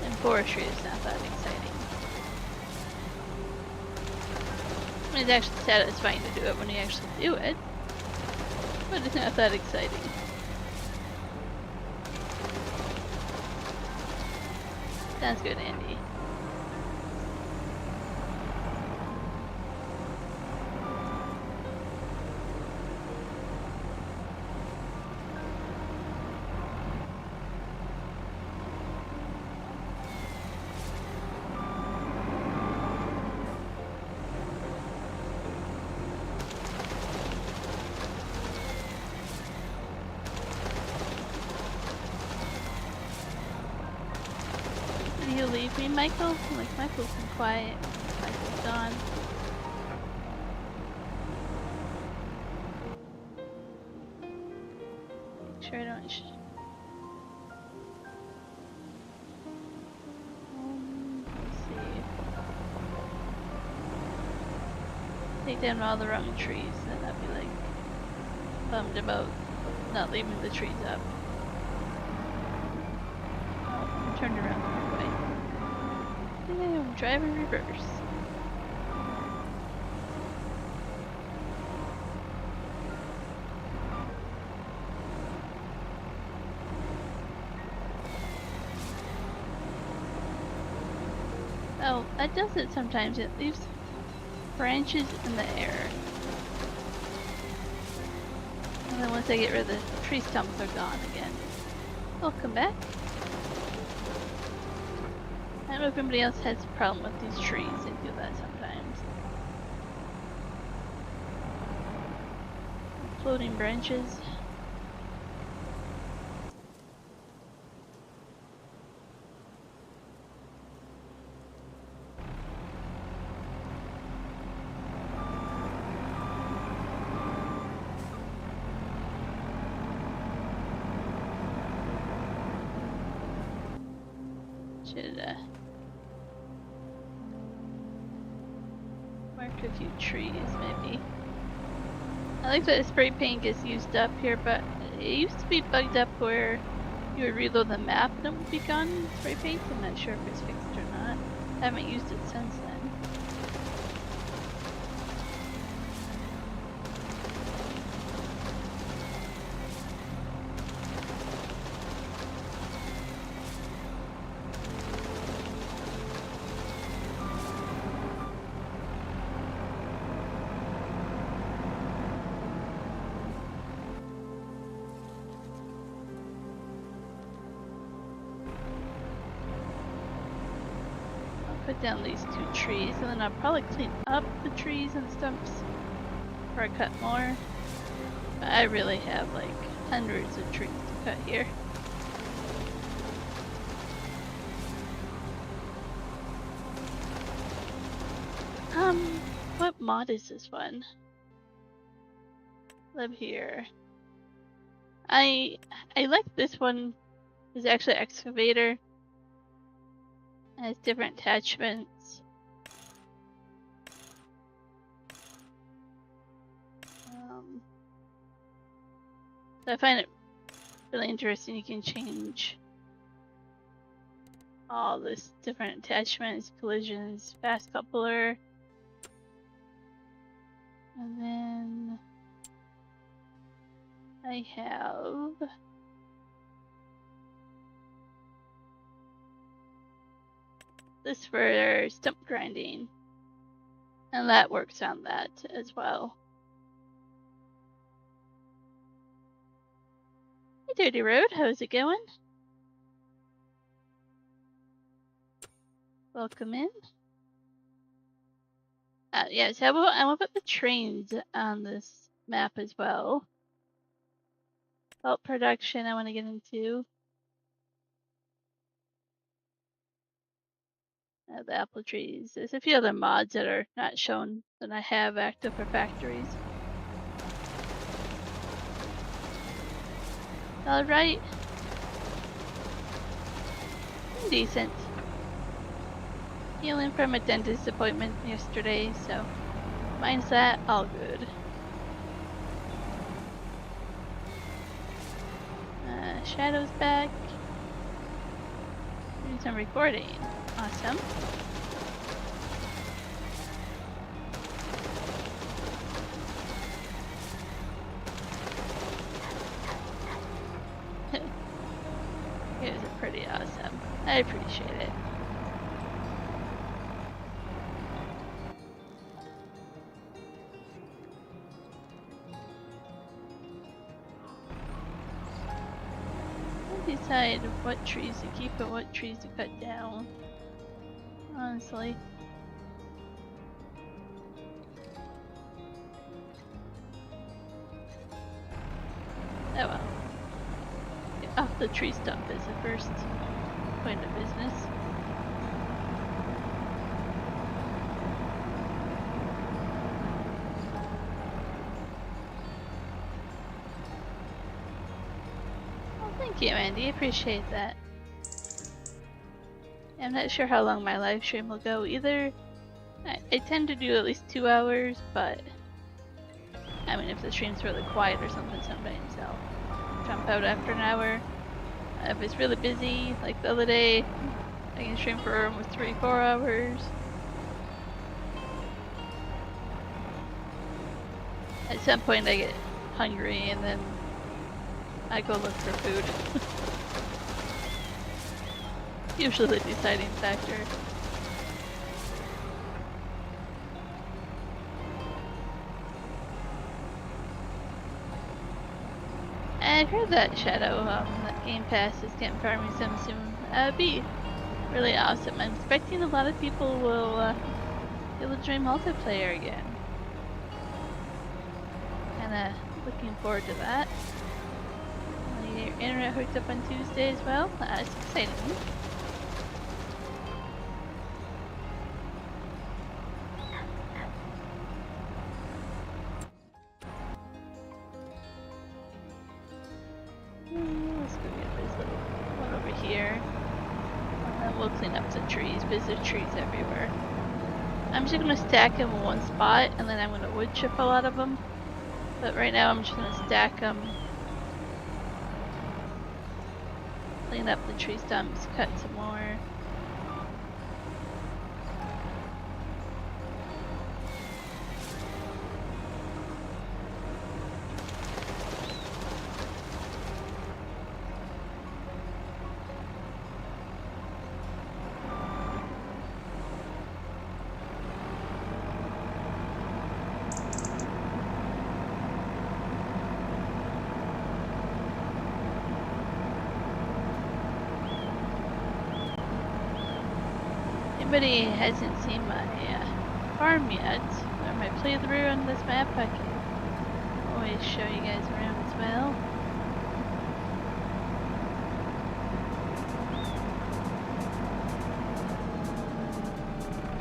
And forestry is not that exciting. I mean, it's actually satisfying to do it when you actually do it, but it's not that exciting. Sounds good, Andy. You leave me, Michael? Like, Michael's been quiet. Michael's gone. Make sure I don't let's see. Take down all the wrong trees, then I'd be like bummed about not leaving the trees up. Oh, I turned around the wrong way. I'm driving reverse. Oh, that does it sometimes. It leaves branches in the air. And then once I get rid of the tree stumps, they're gone again. They'll come back. I don't know if anybody else has a problem with these trees. They do that sometimes. Floating branches. Should mark a few trees, maybe. I like that spray paint gets used up here, but it used to be bugged up where you would reload the map and it would be gone in spray paint. I'm not sure if it's fixed or not. I haven't used it since then. Put down these 2 trees and then I'll probably clean up the trees and stumps before I cut more. But I really have like hundreds of trees to cut here. What mod is this one? Live here. I like this one. It's actually excavator. It has different attachments. So I find it really interesting. You can change all this different attachments, collisions, fast coupler, and then I have this for stump grinding, and that works on that as well. Hey Dirty Road, how's it going? Welcome in. Yes, how about the trains on this map as well? Pulp production I want to get into. The apple trees. There's a few other mods that are not shown that I have active for factories. Alright. Decent. Healing from a dentist appointment yesterday, so mine's that all good. Shadow's back. Doing some recording. Awesome. It was pretty awesome. I appreciate it. Decide what trees to keep and what trees to cut down. Honestly. Oh well. Get off the tree stump is the first point of business. Thank you, Andy. Appreciate that. I'm not sure how long my live stream will go either. I tend to do at least 2 hours, but I mean, if the stream's really quiet or something, sometimes I'll jump out after an hour. If it's really busy, like the other day, I can stream for almost 3-4 hours. At some point, I get hungry and then I go look for food. Usually the deciding factor. I heard that Shadow, that Game Pass is getting Farming Sim soon. Be really awesome. I'm expecting a lot of people will join multiplayer again. Kinda looking forward to that. Your internet hooked up on Tuesday as well. That's exciting. Let's go get this little one over here. And we'll clean up the trees because there's trees everywhere. I'm just gonna stack them in one spot and then I'm gonna wood chip a lot of them. But right now I'm just gonna stack them. Clean up the tree stumps, cut some more. Anybody hasn't seen my farm yet, or my playthrough on this map, I can always show you guys around as well.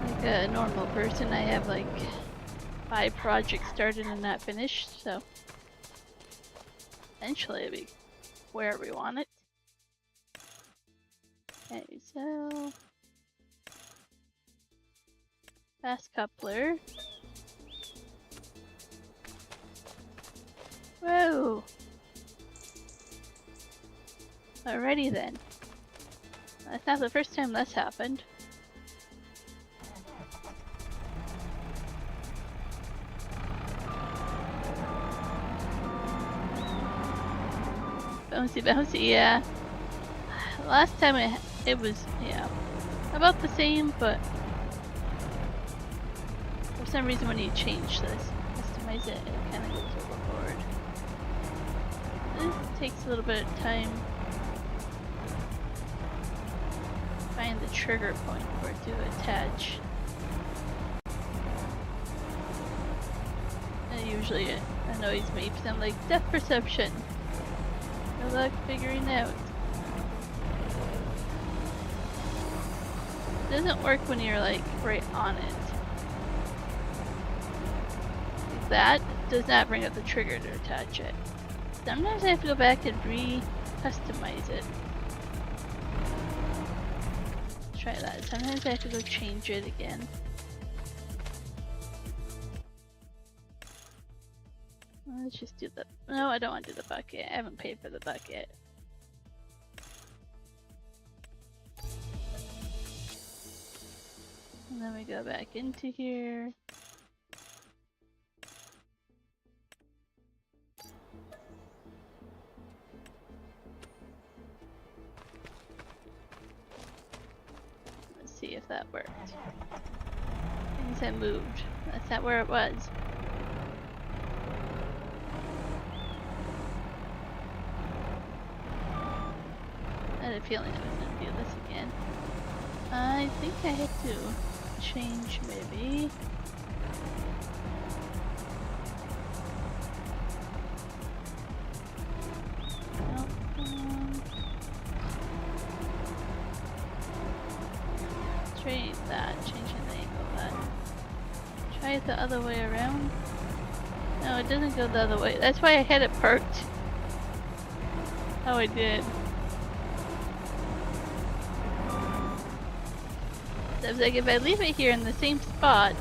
Like a normal person, I have like 5 projects started and not finished, so eventually it'll be where we want it. Okay, so fast coupler. Whoa! Alrighty then. That's not the first time that's happened. Bouncy, bouncy, yeah. Last time it was, yeah, about the same, but for some reason when you change this, customize it, it kind of goes overboard. This takes a little bit of time. Find the trigger point for it to attach. And usually it annoys me because I'm like, depth perception. Good luck figuring out. It doesn't work when you're like right on it. Like that does not bring up the trigger to attach it. Sometimes I have to go back and re-customize it. Try that. Sometimes I have to go change it again. Let's just do the... No, I don't want to do the bucket. I haven't paid for the bucket. And then we go back into here. Let's see if that worked. Things have moved. That's not where it was. I had a feeling I was going to do this again. I think I have to change maybe. Nope. Try that, changing the angle of that. Try it the other way around. No, it doesn't go the other way. That's why I had it parked. Oh, I did. I was like, if I leave it here in the same spot,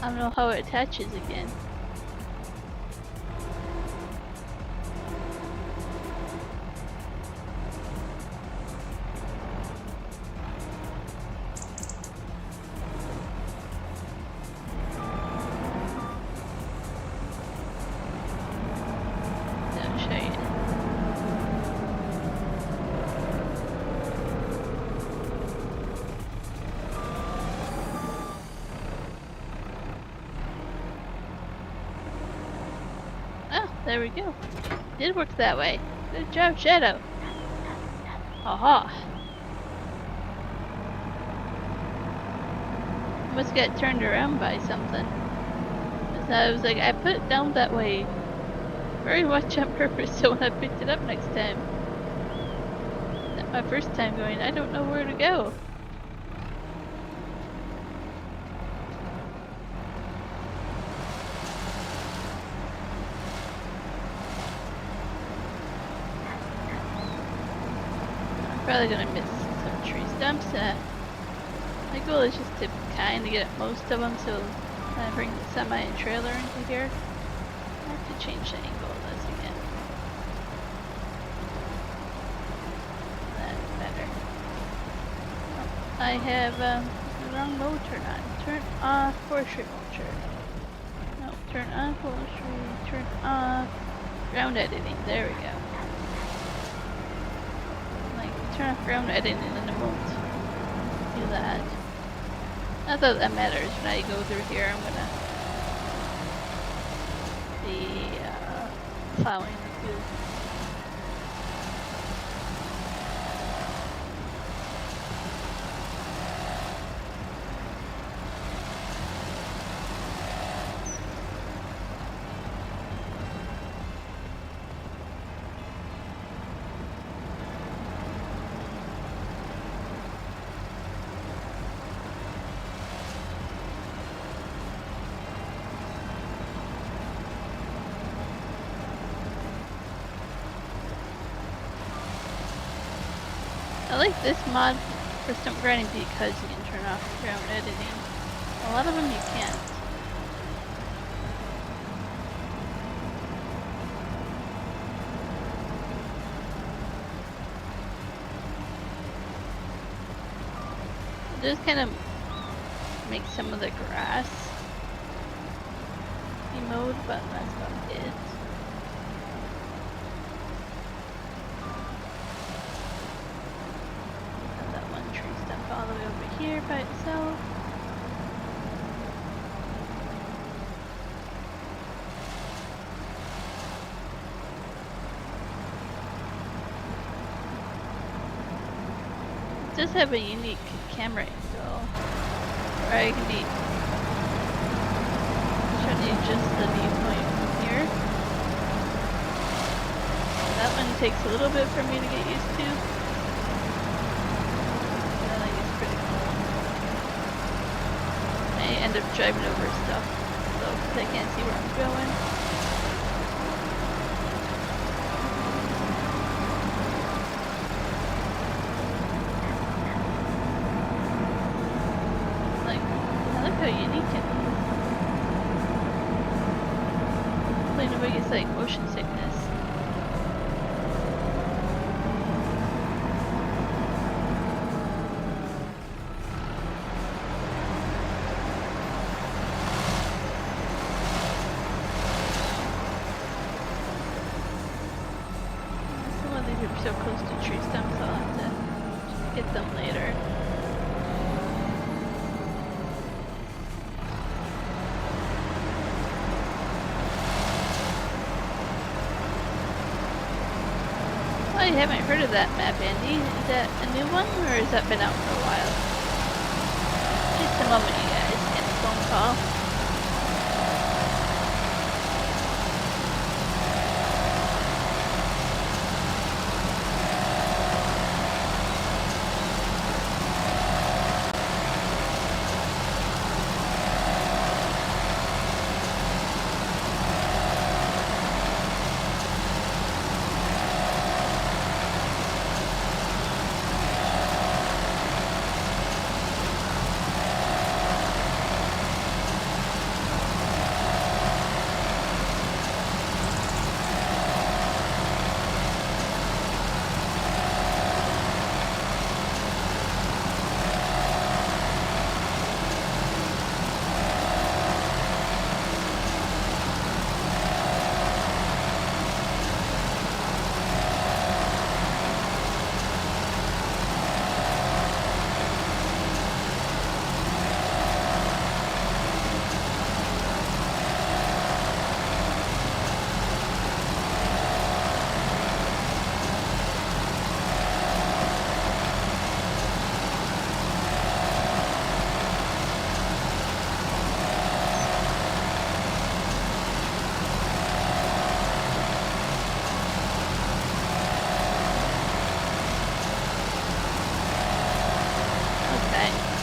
I don't know how it attaches again. I'll show you. There we go. Did work that way. Good job, Shadow. Aha. Must get turned around by something. So I was like, I put it down that way very much on purpose so when I picked it up next time. Not my first time going, I don't know where to go. Probably gonna miss some tree stumps. My goal is just to kind of get most of them, so I bring the semi and trailer into here. I have to change the angle of this again. That's better. Oh, I have the wrong mode turned on. Turn off forestry mulcher. No, turn on forestry. Turn off ground editing. There we go. Turn off ground editing and it won't do that. Not that that matters. When I go through here, I'm gonna be plowing the field. I like this mod for stump grinding because you can turn off your own editing. A lot of them you can't. It does kind of make some of the grass be mowed, but that's about it. Have that one tree stump all the way over here by itself. It does have a unique camera angle, where I can be showing you just the viewpoint from here. That one takes a little bit for me to get used to. I think it's pretty cool. I end up driving over stuff, though, because I can't see where I'm going. Nobody gets like motion sickness. Some of these are so close to tree stumps, I'll have to get them later. I haven't heard of that map, Andy. Is that a new one, or has that been out for a while? Just a moment, you guys. Get a phone call.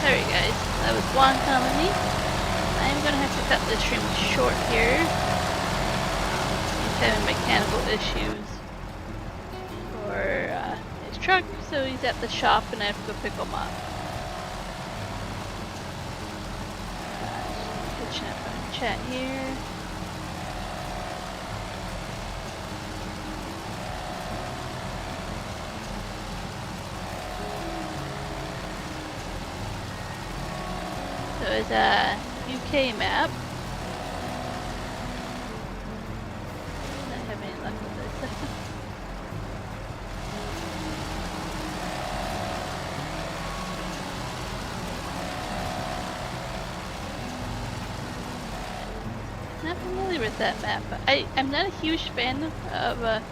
Sorry guys, that was one colony. I'm gonna have to cut this stream short here. He's having mechanical issues for his truck, so he's at the shop and I have to go pick him up. Catching up on chat here. So it's a UK map. Not having any luck with this. Not familiar with that map. I'm not a huge fan of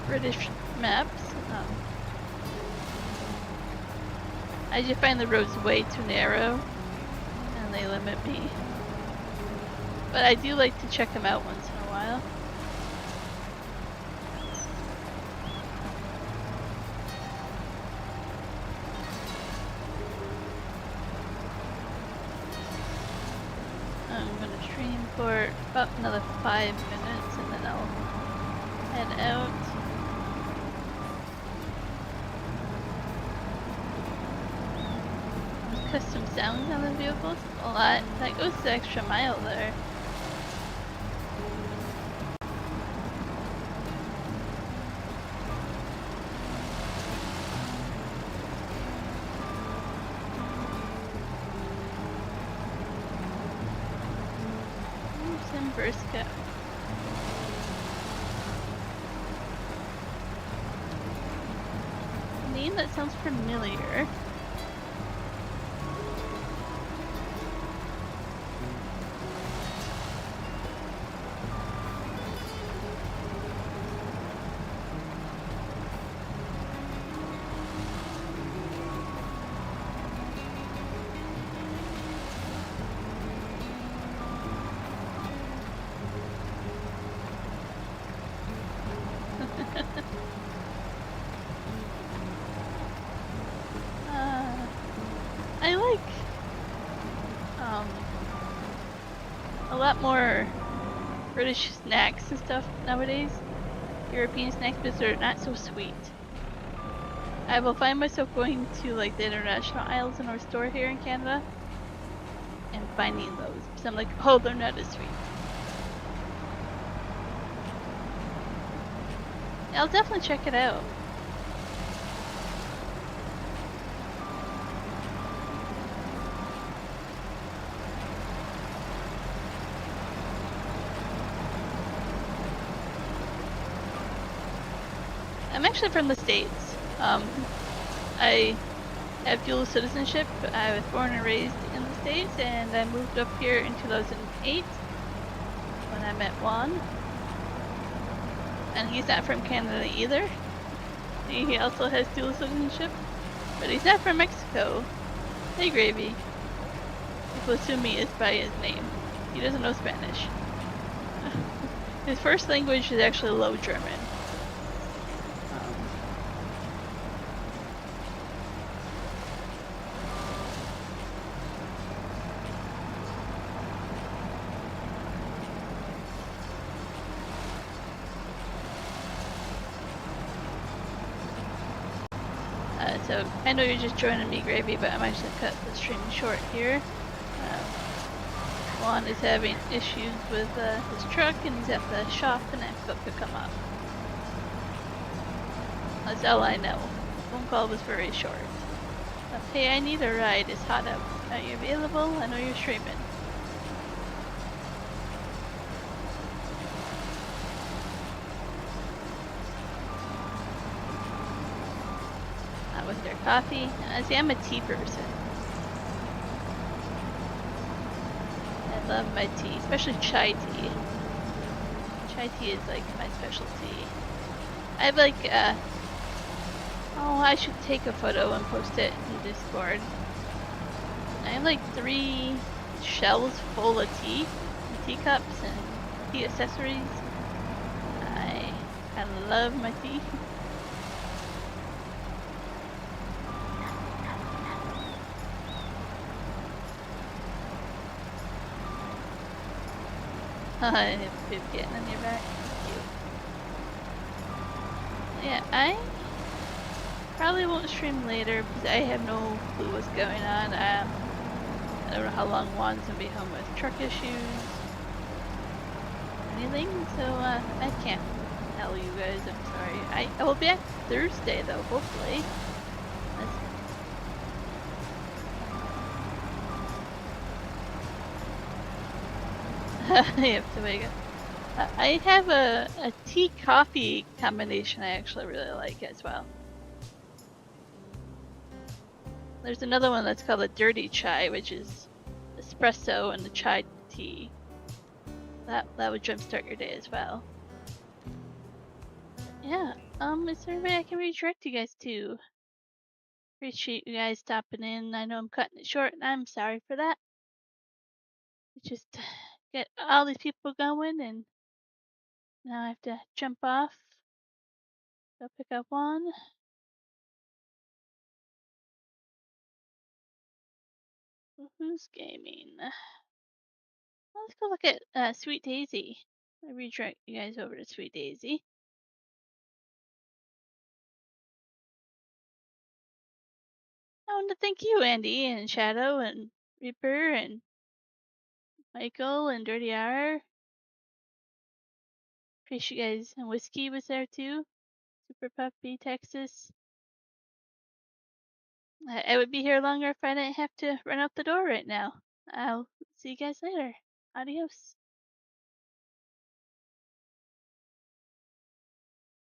British maps. I just find the roads way too narrow. They limit me. But I do like to check them out once in a while. I'm gonna stream for about another 5 minutes and then I'll head out. custom sounds on the vehicles. A lot. That goes the extra mile there. Simberska. Name that sounds familiar. I like a lot more British snacks and stuff nowadays. European snacks, because they're not so sweet. I will find myself going to like the international aisles in our store here in Canada and finding those. Because I'm like, oh, they're not as sweet. I'll definitely check it out. I'm actually from the States. I have dual citizenship. I was born and raised in the States, and I moved up here in 2008 when I met Juan. And he's not from Canada either. He also has dual citizenship, but he's not from Mexico. Hey, Gravy. People assume he is by his name. He doesn't know Spanish. His first language is actually Low German. So I know you're just joining me, Gravy, but I'm actually cut the stream short here. Juan is having issues with his truck, and he's at the shop, and I have to go pick him up. That's all I know. The phone call was very short. Hey, I need a ride. It's hot out. Are you available? I know you're streaming. With their coffee. See, I'm a tea person. I love my tea, especially chai tea. Chai tea is like my specialty. I have like, oh, I should take a photo and post it in Discord. I have like 3 shelves full of tea, and teacups, and tea accessories. I love my tea. It's getting on your back. Yeah, I probably won't stream later because I have no clue what's going on. I don't know how long Juan's gonna be home with truck issues, anything. So I can't tell you guys. I'm sorry. I will be back Thursday though, hopefully. I have to wake up. I have a tea coffee combination I actually really like as well. There's another one that's called a dirty chai, which is espresso and the chai tea. That would jumpstart your day as well. Yeah. Is there anybody I can redirect you guys to? Appreciate you guys stopping in. I know I'm cutting it short, and I'm sorry for that. Just get all these people going, and now I have to jump off. Go pick up one. Who's gaming? Let's go look at Sweet Daisy. I redirect you guys over to Sweet Daisy. want to thank you, Andy, and Shadow, and Reaper, and Michael, and Dirty R. Appreciate you guys. And Whiskey was there too. Super Puppy, Texas. I would be here longer if I didn't have to run out the door right now. I'll see you guys later. Adios.